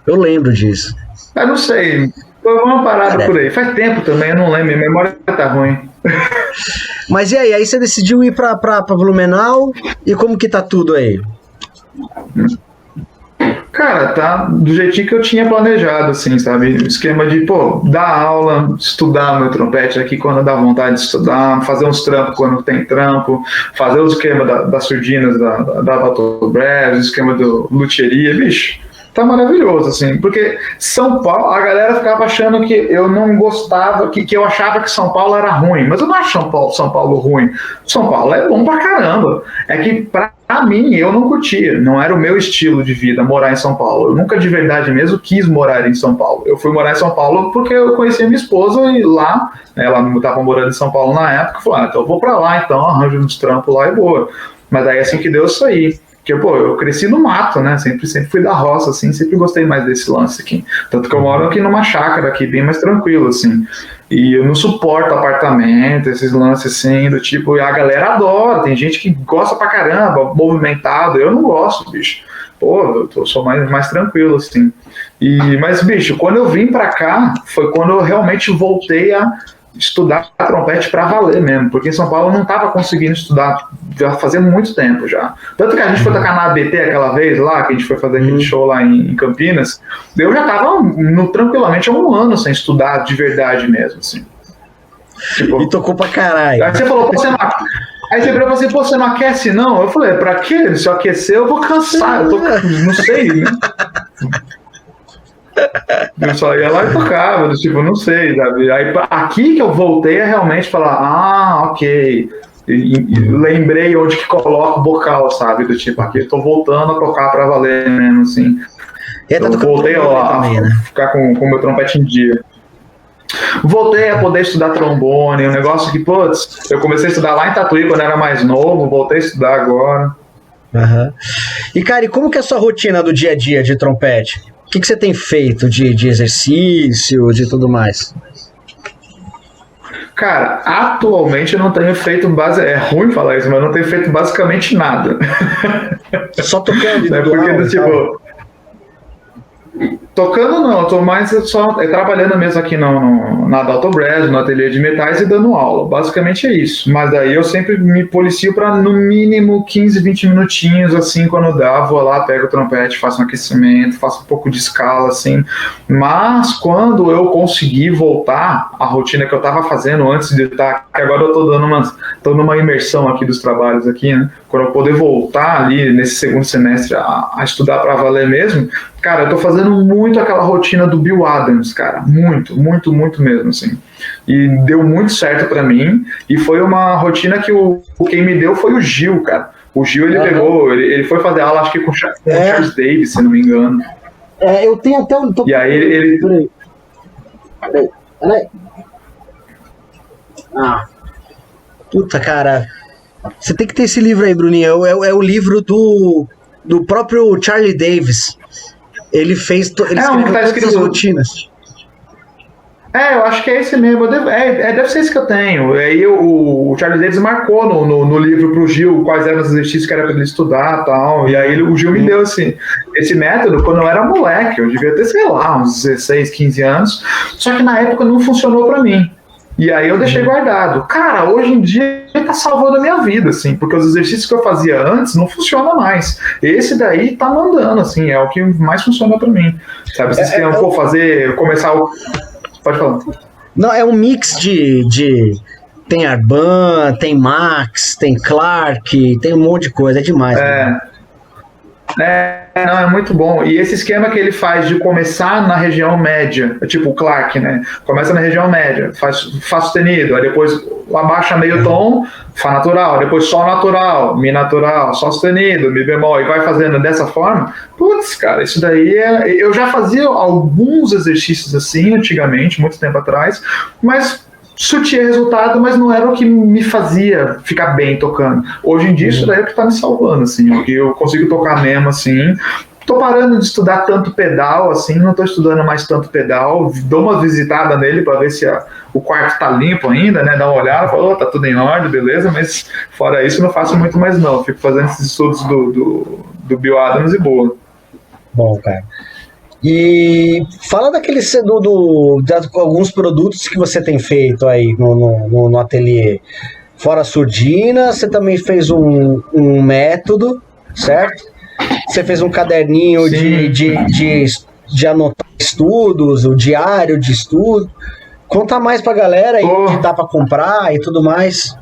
Eu lembro disso. Eu não sei. Foi uma parada por aí. Faz tempo também, eu não lembro. Minha memória tá ruim. Mas e aí? Aí você decidiu ir pra Blumenau? E como que tá tudo aí? Cara, tá do jeitinho que eu tinha planejado, assim, sabe? O esquema de, pô, dar aula, estudar meu trompete aqui quando dá vontade de estudar, fazer uns trampos quando tem trampo, fazer o esquema das surdinas da Bato Brass, o esquema do luthieria, bicho. Tá maravilhoso, assim, porque São Paulo, a galera ficava achando que eu não gostava, que eu achava que São Paulo era ruim, mas eu não acho São Paulo ruim. São Paulo é bom pra caramba. É que pra mim, eu não curtia, não era o meu estilo de vida morar em São Paulo. Eu nunca de verdade mesmo quis morar em São Paulo. Eu fui morar em São Paulo porque eu conheci a minha esposa e lá, ela não estava morando em São Paulo na época, eu falei, então eu vou pra lá, então arranjo uns trampos lá e boa. Mas aí assim que deu eu saí. Porque, pô, eu cresci no mato, né? Sempre fui da roça, assim, sempre gostei mais desse lance aqui. Tanto que eu moro aqui numa chácara aqui, bem mais tranquilo, assim. E eu não suporto apartamento, esses lances assim, do tipo, e a galera adora, tem gente que gosta pra caramba, movimentado, eu não gosto, bicho. Pô, eu sou mais tranquilo, assim. Mas, bicho, quando eu vim pra cá, foi quando eu realmente voltei a estudar trompete pra valer mesmo, porque em São Paulo eu não tava conseguindo estudar já fazia muito tempo já. Tanto que a gente foi tocar na ABT aquela vez lá, que a gente foi fazer aquele show lá em Campinas, eu já tava tranquilamente há um ano sem estudar de verdade mesmo, assim. Tipo, e tocou pra caralho. Aí você falou, aí você falou assim, pô, você não aquece não? Eu falei, pra quê? Se eu aquecer eu vou cansar, não sei, né? Eu só ia lá e tocava, tipo, não sei, sabe? Aí aqui que eu voltei a realmente falar, ok, e lembrei onde que coloco o bocal, sabe? Do tipo, aqui eu tô voltando a tocar pra valer mesmo, assim. Eu voltei a ficar com o meu trompete em dia. Voltei a poder estudar trombone, um negócio que, putz, eu comecei a estudar lá em Tatuí quando era mais novo, voltei a estudar agora. Uhum. E, cara, e como que é a sua rotina do dia a dia de trompete? O que você tem feito de exercício, de tudo mais? Cara, atualmente eu não tenho feito é ruim falar isso, mas eu não tenho feito basicamente nada. Só tocando, né? Porque, tipo, tocando não, eu tô mais só trabalhando mesmo aqui na Dalton Brass, no ateliê de metais e dando aula. Basicamente é isso. Mas daí eu sempre me policio para no mínimo 15, 20 minutinhos, assim, quando dá, vou lá, pego o trompete, faço um aquecimento, faço um pouco de escala, assim. Mas quando eu conseguir voltar à rotina que eu tava fazendo antes de estar, que agora eu tô numa imersão aqui dos trabalhos aqui, né? Quando eu poder voltar ali nesse segundo semestre a estudar para valer mesmo, cara, eu tô fazendo muito aquela rotina do Bill Adams, cara, muito mesmo, assim, e deu muito certo para mim, e foi uma rotina que quem me deu foi o Gil, cara. O Gil, ele pegou, ele foi fazer aula, acho que com Charles Davis, se não me engano. Eu tenho até um... E aí ele... Peraí. Puta, cara, você tem que ter esse livro aí, Bruninho, é o livro do próprio Charlie Davis. Ele fez ele escreveu todas as rotinas. Eu acho que é esse mesmo. Deve ser esse que eu tenho. Aí o Charles Davis marcou no livro pro Gil quais eram os exercícios que era para ele estudar e tal. E aí o Gil me deu esse método quando eu era moleque. Eu devia ter, sei lá, uns 16, 15 anos. Só que na época não funcionou para mim. E aí eu deixei guardado. Cara, hoje em dia ele tá salvando a minha vida, assim, porque os exercícios que eu fazia antes não funcionam mais. Esse daí tá mandando, assim, é o que mais funciona pra mim. Sabe, vocês querem começar o... Pode falar. Não, é um mix de tem Arban, tem Max, tem Clark, tem um monte de coisa, é demais. Não, é muito bom. E esse esquema que ele faz de começar na região média, tipo o Clark, né? Começa na região média, faz Fá sustenido, aí depois abaixa meio tom, Fá natural, depois Sol natural, Mi natural, Sol sustenido, Mi bemol, e vai fazendo dessa forma. Putz, cara, isso daí eu já fazia alguns exercícios assim antigamente, muito tempo atrás, mas surtia resultado, mas não era o que me fazia ficar bem tocando. Hoje em dia, isso daí é o que tá me salvando, assim, porque eu consigo tocar mesmo, assim. Tô parando de estudar tanto pedal, assim, não tô estudando mais tanto pedal, dou uma visitada nele para ver se o quarto tá limpo ainda, né, dá uma olhada, falo, tá tudo em ordem, beleza, mas fora isso não faço muito mais não, fico fazendo esses estudos do Bill Adams e boa. Bom, cara. E fala de alguns produtos que você tem feito aí no ateliê. Fora a surdina, você também fez um método, certo? Você fez um caderninho de anotar estudos, o diário de estudo. Conta mais pra galera aí que dá pra comprar e tudo mais.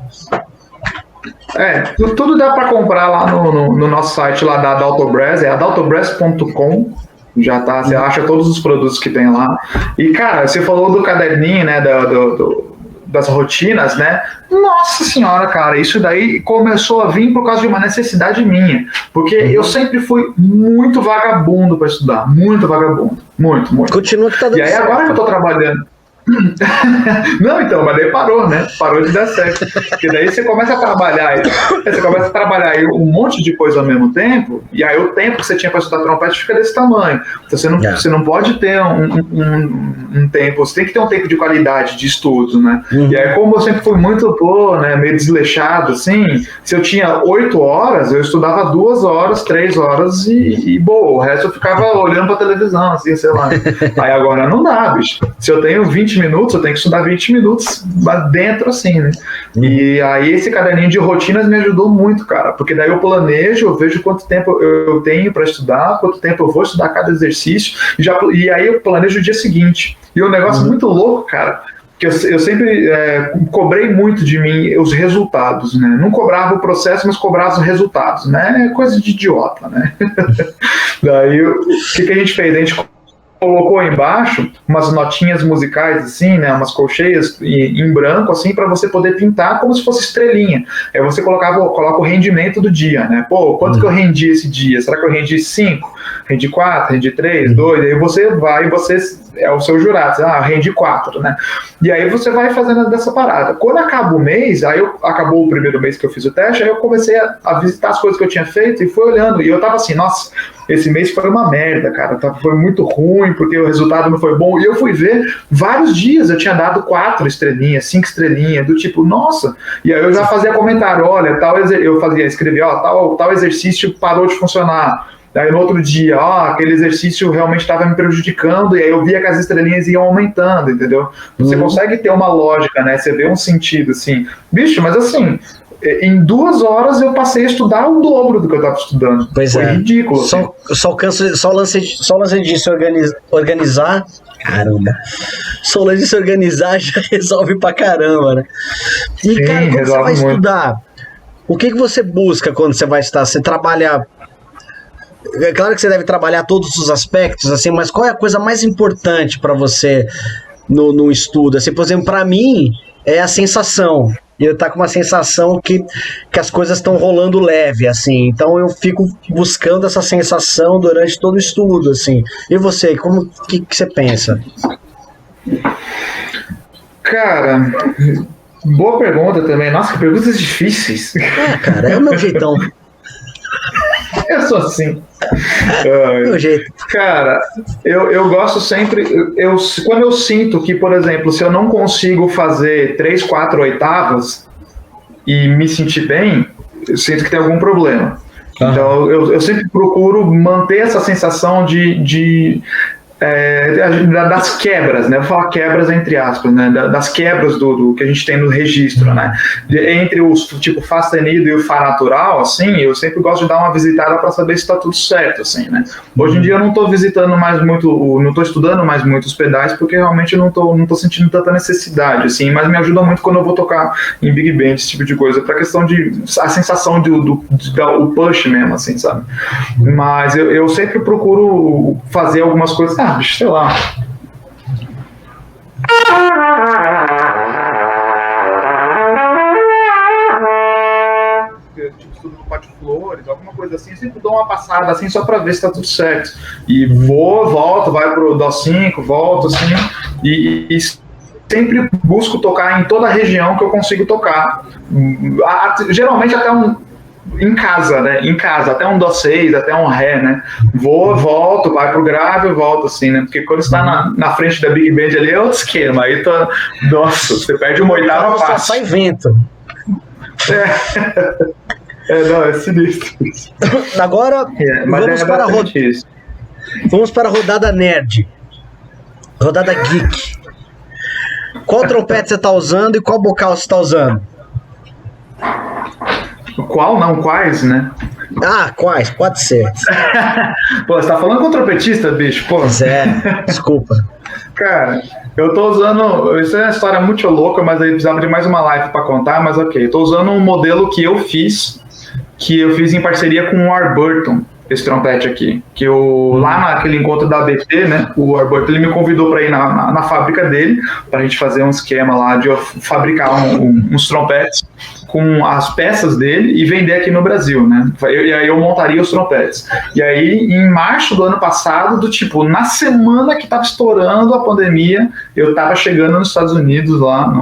Tudo dá pra comprar lá no nosso site lá da Dalton Brass, é adaltobrass.com. Já tá, você acha todos os produtos que tem lá. E, cara, você falou do caderninho, né, das rotinas, né? Nossa senhora, cara, isso daí começou a vir por causa de uma necessidade minha. Porque eu sempre fui muito vagabundo para estudar. Muito vagabundo. Muito. Continua que tá dando certo. E aí, agora que eu tô trabalhando... Não, então, mas daí parou, né? Parou de dar certo. Porque daí você começa a trabalhar aí um monte de coisa ao mesmo tempo, e aí o tempo que você tinha para estudar trompete fica desse tamanho. Então você não pode ter um tempo, você tem que ter um tempo de qualidade de estudo, né? E aí, como eu sempre fui muito meio desleixado, assim, se eu tinha 8 horas, eu estudava 2 horas, 3 horas e boa, o resto eu ficava olhando pra televisão, assim, sei lá. Aí agora não dá, bicho. Se eu tenho 20 minutos, eu tenho que estudar 20 minutos dentro, assim, né? E aí esse caderninho de rotinas me ajudou muito, cara, porque daí eu planejo, eu vejo quanto tempo eu tenho para estudar, quanto tempo eu vou estudar cada exercício, e aí eu planejo o dia seguinte. E um negócio muito louco, cara, que eu sempre cobrei muito de mim os resultados, né? Não cobrava o processo, mas cobrava os resultados, né? É coisa de idiota, né? Daí, o que a gente fez? A gente colocou embaixo umas notinhas musicais, assim, né, umas colcheias em branco, assim, para você poder pintar como se fosse estrelinha. Aí você coloca o rendimento do dia, né? Pô, quanto que eu rendi esse dia? Será que eu rendi 5? Rendi 4? Rendi 3? 2? Aí você vai, você é o seu jurado, rendi 4, né? E aí você vai fazendo dessa parada. Quando acaba o mês, acabou o primeiro mês que eu fiz o teste, aí eu comecei a visitar as coisas que eu tinha feito e fui olhando. E eu tava assim, nossa, esse mês foi uma merda, cara. Foi muito ruim, porque o resultado não foi bom. E eu fui ver, vários dias eu tinha dado 4 estrelinhas, 5 estrelinhas, do tipo, nossa. E aí eu já fazia comentário, olha, escrevia, tal exercício parou de funcionar. Aí no outro dia, aquele exercício realmente estava me prejudicando, e aí eu via que as estrelinhas iam aumentando, entendeu? Você consegue ter uma lógica, né? Você vê um sentido, assim. Bicho, mas assim, em 2 horas eu passei a estudar o dobro do que eu estava estudando. Pois Foi ridículo. Só o lance de se organizar. Caramba. Só o lance de se organizar já resolve pra caramba, né? E, sim, cara, quando você vai estudar, o que você busca quando você vai estudar? Você trabalha. É claro que você deve trabalhar todos os aspectos, assim, mas qual é a coisa mais importante para você no estudo? Assim, por exemplo, para mim, é a sensação. Eu tá com uma sensação que as coisas estão rolando leve, assim. Então eu fico buscando essa sensação durante todo o estudo, assim. E você, que você pensa? Cara, boa pergunta também. Nossa, que perguntas difíceis. Cara, é o meu jeitão. Eu sou assim. Meu jeito. Cara, eu gosto sempre. Quando eu sinto que, por exemplo, se eu não consigo fazer 3, 4 oitavas e me sentir bem, eu sinto que tem algum problema. Então eu sempre procuro manter essa sensação das quebras, né? Vou falar quebras entre aspas, né? Das quebras do que a gente tem no registro, né? Entre os tipo Fá sustenido e o Fá natural, assim, eu sempre gosto de dar uma visitada para saber se está tudo certo, assim, né? Hoje em dia eu não estou visitando mais muito, não estou estudando mais muito os pedais porque realmente eu não tô sentindo tanta necessidade, assim, mas me ajuda muito quando eu vou tocar em Big Band, esse tipo de coisa, para questão a sensação o push mesmo, assim, sabe? Mas eu sempre procuro fazer algumas coisas. Bicho, sei lá. Tipo, estudo no Pátio Flores, alguma coisa assim, eu sempre dou uma passada assim só pra ver se tá tudo certo. E volto, vai pro Dó5, volto assim, e sempre busco tocar em toda a região que eu consigo tocar. Geralmente até em casa, né? Em casa, até um Dó6, até um Ré, né? Volto, vai pro grave e volto, assim, né? Porque quando você tá na frente da Big Band ali é outro esquema. Aí tá. Nossa, você perde uma oitava fácil. Só sai vento. Não, é sinistro. Agora, vamos para a rodada nerd. Rodada geek. Qual trompete você tá usando e qual bocal você tá usando? Qual não? Quais, né? Quais? Pode ser. Pô, você tá falando com trompetista, bicho? Pô. Pois é, desculpa. Cara, eu tô usando... Isso é uma história muito louca, mas aí precisava de mais uma live pra contar, mas ok. Eu tô usando um modelo que eu fiz em parceria com o Warburton, esse trompete aqui. Lá naquele encontro da ABT, né, o Warburton, ele me convidou para ir na fábrica dele, pra gente fazer um esquema lá de fabricar uns trompetes com as peças dele e vender aqui no Brasil, né? E aí eu montaria os trompetes. E aí, em março do ano passado, na semana que tava estourando a pandemia, eu tava chegando nos Estados Unidos, lá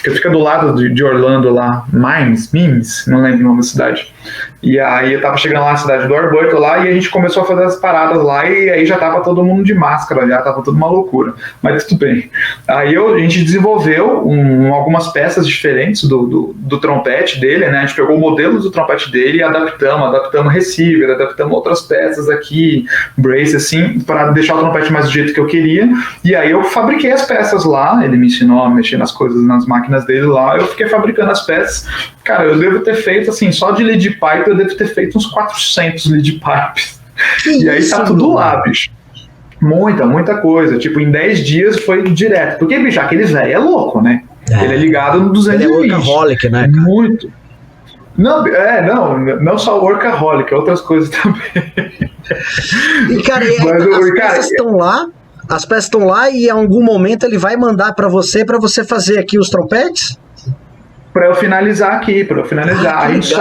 que fica do lado de Orlando lá, Mims, não lembro o nome da cidade. E aí eu tava chegando lá na cidade do Warburton lá e a gente começou a fazer as paradas lá e aí já tava todo mundo de máscara, já tava tudo uma loucura, mas tudo bem. Aí a gente desenvolveu algumas peças diferentes do trompete dele, né? A gente pegou o modelo do trompete dele e adaptamos receiver, adaptamos outras peças aqui, brace assim, para deixar o trompete mais do jeito que eu queria. E aí eu fabriquei as peças lá, ele me ensinou a mexer nas coisas nas máquinas dele lá, eu fiquei fabricando as peças. Cara, eu devo ter feito, assim, só de lead pipe, eu devo ter feito uns 400 lead pipes. E aí tá tudo lá, bicho. Muita coisa. Tipo, em 10 dias foi direto. Porque, bicho, aquele velho é louco, né? Ele é ligado no 220. Ele é workaholic, né, cara? Muito. Não só o workaholic, outras coisas também. E, cara, as peças estão lá e em algum momento ele vai mandar para você fazer aqui os trompetes? Para eu finalizar aqui, a gente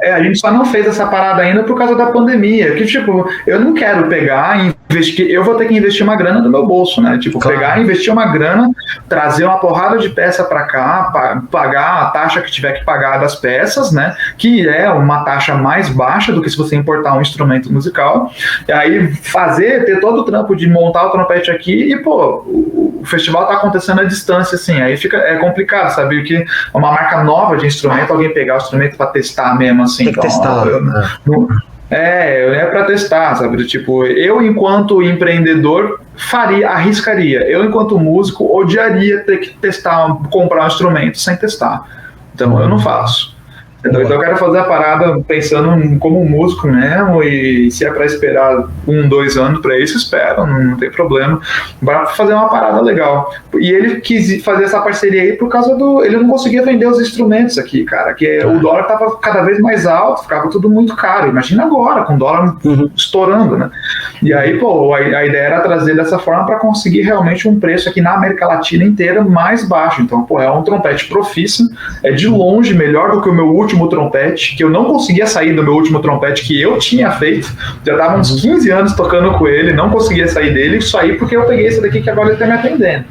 a gente só não fez essa parada ainda por causa da pandemia, que tipo, eu não quero pegar e investir, eu vou ter que investir uma grana do meu bolso, né, tipo, pegar, investir uma grana, trazer uma porrada de peça para cá, pagar a taxa que tiver que pagar das peças, né, que é uma taxa mais baixa do que se você importar um instrumento musical, e aí ter todo o trampo de montar o trompete aqui e, pô, o festival tá acontecendo à distância, assim, aí é complicado, sabe, que uma marca nova de instrumento, alguém pegar o instrumento para testar mesmo, assim. Tem que testar. É para testar, sabe? Tipo, eu, enquanto empreendedor, arriscaria. Eu, enquanto músico, odiaria ter que comprar um instrumento sem testar. Então, eu não faço. Então eu quero fazer a parada pensando como músico mesmo, e se é para esperar 1-2 anos para isso, espero, não tem problema, para fazer uma parada legal. E ele quis fazer essa parceria aí por causa ele não conseguia vender os instrumentos aqui, cara, que o dólar tava cada vez mais alto, ficava tudo muito caro, imagina agora, com o dólar estourando, né? E aí, pô, a ideia era trazer dessa forma para conseguir realmente um preço aqui na América Latina inteira mais baixo. Então, pô, é um trompete Proficium, é de longe melhor do que o meu último trompete, que eu não conseguia sair do meu último trompete que eu tinha feito, já tava uns 15 anos tocando com ele, não conseguia sair dele, saí porque eu peguei esse daqui que agora ele tá me atendendo.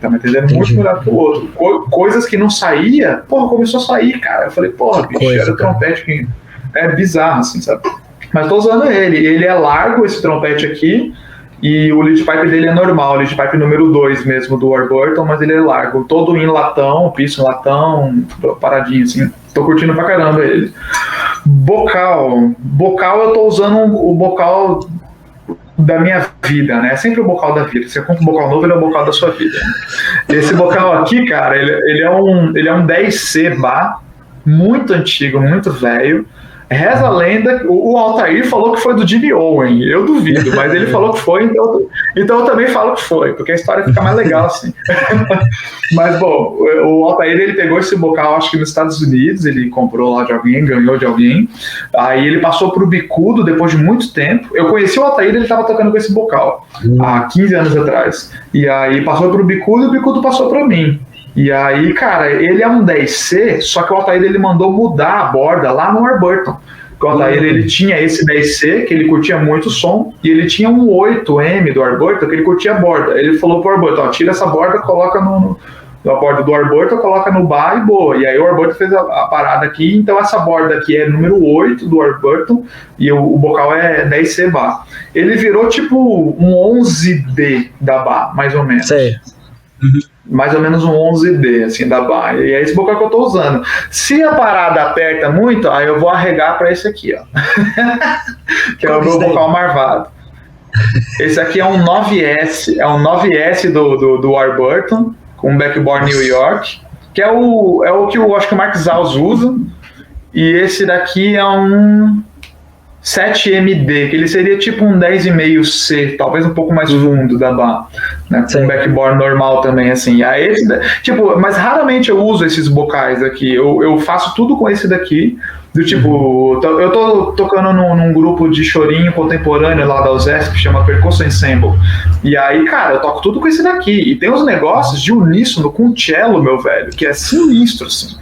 Tá me atendendo muito melhor que o outro. Coisas que não saía, porra, começou a sair, cara. Eu falei, porra, bicho, era o trompete que é bizarro, assim, sabe? Mas tô usando ele é largo, esse trompete aqui, e o lead pipe dele é normal, o lead pipe número 2 mesmo do Warburton, mas ele é largo, todo em latão, piso em latão, paradinho assim. Tô curtindo pra caramba ele. Bocal eu tô usando o bocal da minha vida, né? É sempre o bocal da vida. Você compra um bocal novo, ele é o bocal da sua vida. Esse bocal aqui, cara, ele é um 10C Bar, muito antigo, muito velho. Reza a lenda, o Altair falou que foi do Jimmy Owen, eu duvido, mas ele falou que foi, então eu também falo que foi, porque a história fica mais legal assim. Mas, bom, o Altair, ele pegou esse bocal, acho que nos Estados Unidos, ele comprou lá de alguém, ganhou de alguém, aí ele passou pro Bicudo depois de muito tempo. Eu conheci o Altair, ele estava tocando com esse bocal há 15 anos atrás, e aí passou pro Bicudo e o Bicudo passou para mim. E aí, cara, ele é um 10C, só que o Altair, ele mandou mudar a borda lá no Warburton. O Altair, ele tinha esse 10C, que ele curtia muito o som, e ele tinha um 8M do Warburton, que ele curtia a borda. Ele falou pro Warburton, tira essa borda, coloca na borda do Warburton, coloca no bar e boa. E aí o Warburton fez a parada aqui, então essa borda aqui é número 8 do Warburton, e o bocal é 10C bar. Ele virou tipo um 11D da bar, mais ou menos. Sei. Mais ou menos um 11D, assim, da barra. E é esse bocal que eu tô usando. Se a parada aperta muito, aí eu vou arregar pra esse aqui, ó. Que é o meu bocal marvado. Esse aqui é um 9S, do Warburton, com um backbore New York, que é o que eu acho que o Mark Zaus usa. E esse daqui é um 7MD, que ele seria tipo um 10,5C, talvez um pouco mais fundo da barra, né? Com um backbore normal também, assim. Aí esse, tipo, mas raramente eu uso esses bocais aqui. Eu faço tudo com esse daqui. Do tipo, eu tô tocando num grupo de chorinho contemporâneo lá da USESP, que chama Percussion Ensemble. E aí, cara, eu toco tudo com esse daqui. E tem uns negócios de uníssono com cello, meu velho, que é sinistro, assim.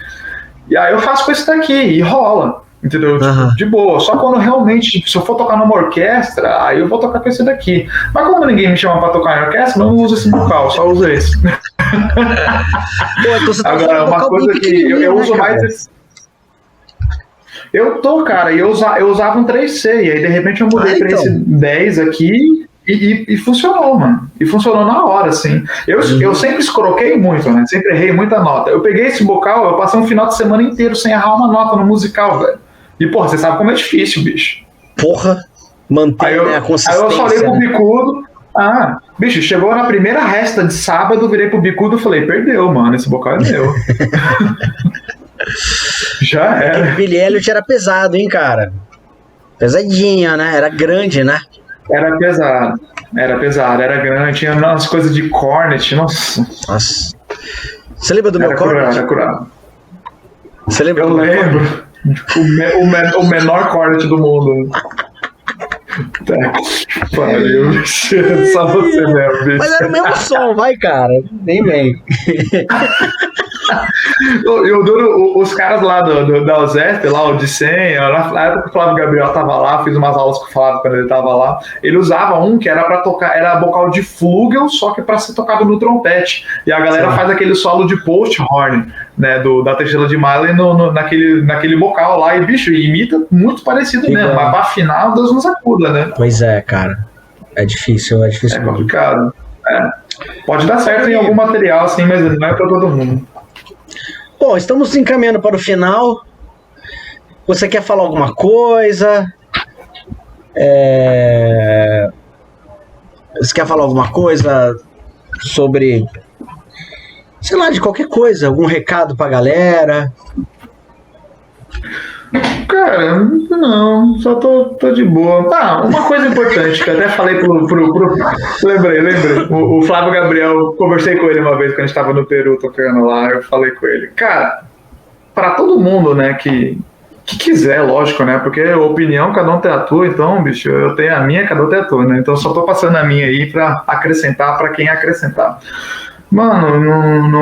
E aí eu faço com esse daqui e rola. Entendeu? Tipo, de boa. Só quando realmente, se eu for tocar numa orquestra, aí eu vou tocar com esse daqui. Mas como ninguém me chama pra tocar em orquestra, eu não uso esse vocal, só uso esse. Pô, então agora, uma coisa que eu uso mais esse. Cara, e eu usava um 3C, e aí de repente eu mudei pra esse 10 aqui e funcionou, mano. E funcionou na hora, assim. Eu sempre escroquei muito, né? Sempre errei muita nota. Eu peguei esse vocal, eu passei um final de semana inteiro sem errar uma nota no musical, velho. E, porra, você sabe como é difícil, bicho. Porra, manter a consistência. Aí eu falei pro Bicudo, bicho, chegou na primeira resta de sábado, virei pro Bicudo e falei, perdeu, mano, esse vocal é meu. Já era. O Billy Elliot era pesado, hein, cara? Pesadinha, né? Era grande, né? Era pesado, era grande, tinha umas coisas de cornet, nossa. Você lembra do meu cornet? Era curado. Você lembra? Eu lembro. O menor cornet do mundo. Tá, pariu. Só você mesmo, bicho. Mas era o mesmo som, vai, cara. Nem vem. Eu duro os caras lá da USESP, lá, o de 100, na época que o Flávio Gabriel tava lá, fiz umas aulas com o Flávio quando ele tava lá. Ele usava um que era pra tocar, era vocal de flugel, só que pra ser tocado no trompete. E a galera faz aquele solo de post-horn, né, da Teixeira de Miley naquele vocal lá. E, bicho, imita muito parecido mesmo, mas pra final, Deus nos acuda, né? Pois é, cara. É difícil. É complicado. Pode dar certo em algum material, assim, mas não é pra todo mundo. Bom, estamos encaminhando para o final. Você quer falar alguma coisa? Você quer falar alguma coisa sobre, sei lá, de qualquer coisa? Algum recado pra galera? Cara, não, só tô de boa. Uma coisa importante que eu até falei lembrei. O Flávio Gabriel, conversei com ele uma vez quando a gente tava no Peru tocando lá, eu falei com ele. Cara, pra todo mundo, né, que quiser, lógico, né, porque opinião cada um tem a tua, então, bicho, eu tenho a minha, cada um tem a tua, né, então só tô passando a minha aí pra acrescentar pra quem acrescentar. Mano,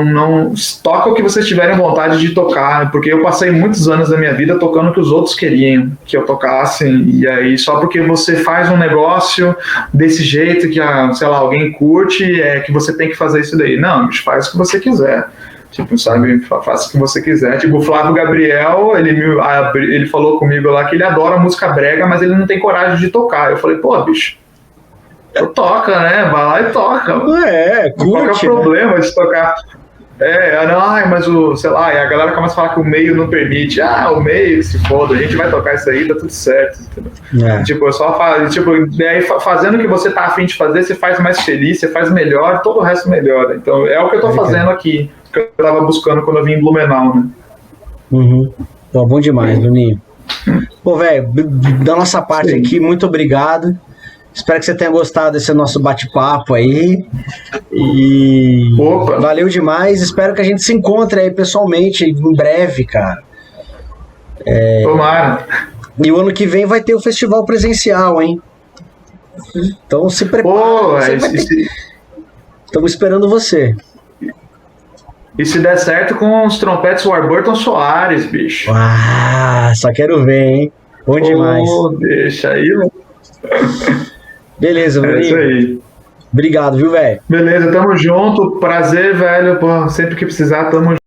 não toca o que vocês tiverem vontade de tocar, porque eu passei muitos anos da minha vida tocando o que os outros queriam que eu tocasse, e aí só porque você faz um negócio desse jeito que, sei lá, alguém curte, que você tem que fazer isso daí. Não, bicho, faz o que você quiser. Tipo, sabe, faça o que você quiser. Tipo, o Flávio Gabriel, ele falou comigo lá que ele adora música brega, mas ele não tem coragem de tocar. Eu falei, pô, bicho, toca, né? Vai lá e toca. Curte. Qual que é o problema de tocar? Mas sei lá, e a galera começa a falar que o meio não permite. O meio, se foda, a gente vai tocar isso aí, tá tudo certo. Tipo, eu só faço, daí fazendo o que você tá afim de fazer, você faz mais feliz, você faz melhor, todo o resto melhora. Então, é o que eu tô fazendo aqui, que eu tava buscando quando eu vim em Blumenau, né? Pô, bom demais, Bruninho. Pô, velho, da nossa parte aqui, muito obrigado. Espero que você tenha gostado desse nosso bate-papo aí. E valeu demais. Espero que a gente se encontre aí pessoalmente em breve, cara. Tomara. E o ano que vem vai ter o festival presencial, hein? Então se prepara. Estamos esperando você. E se der certo com os trompetes Warburton Soares, bicho. Só quero ver, hein? Bom demais. Deixa aí, mano. Beleza, Bruninho. É isso aí. Obrigado, viu, velho? Beleza, tamo junto. Prazer, velho. Pô, sempre que precisar, tamo junto.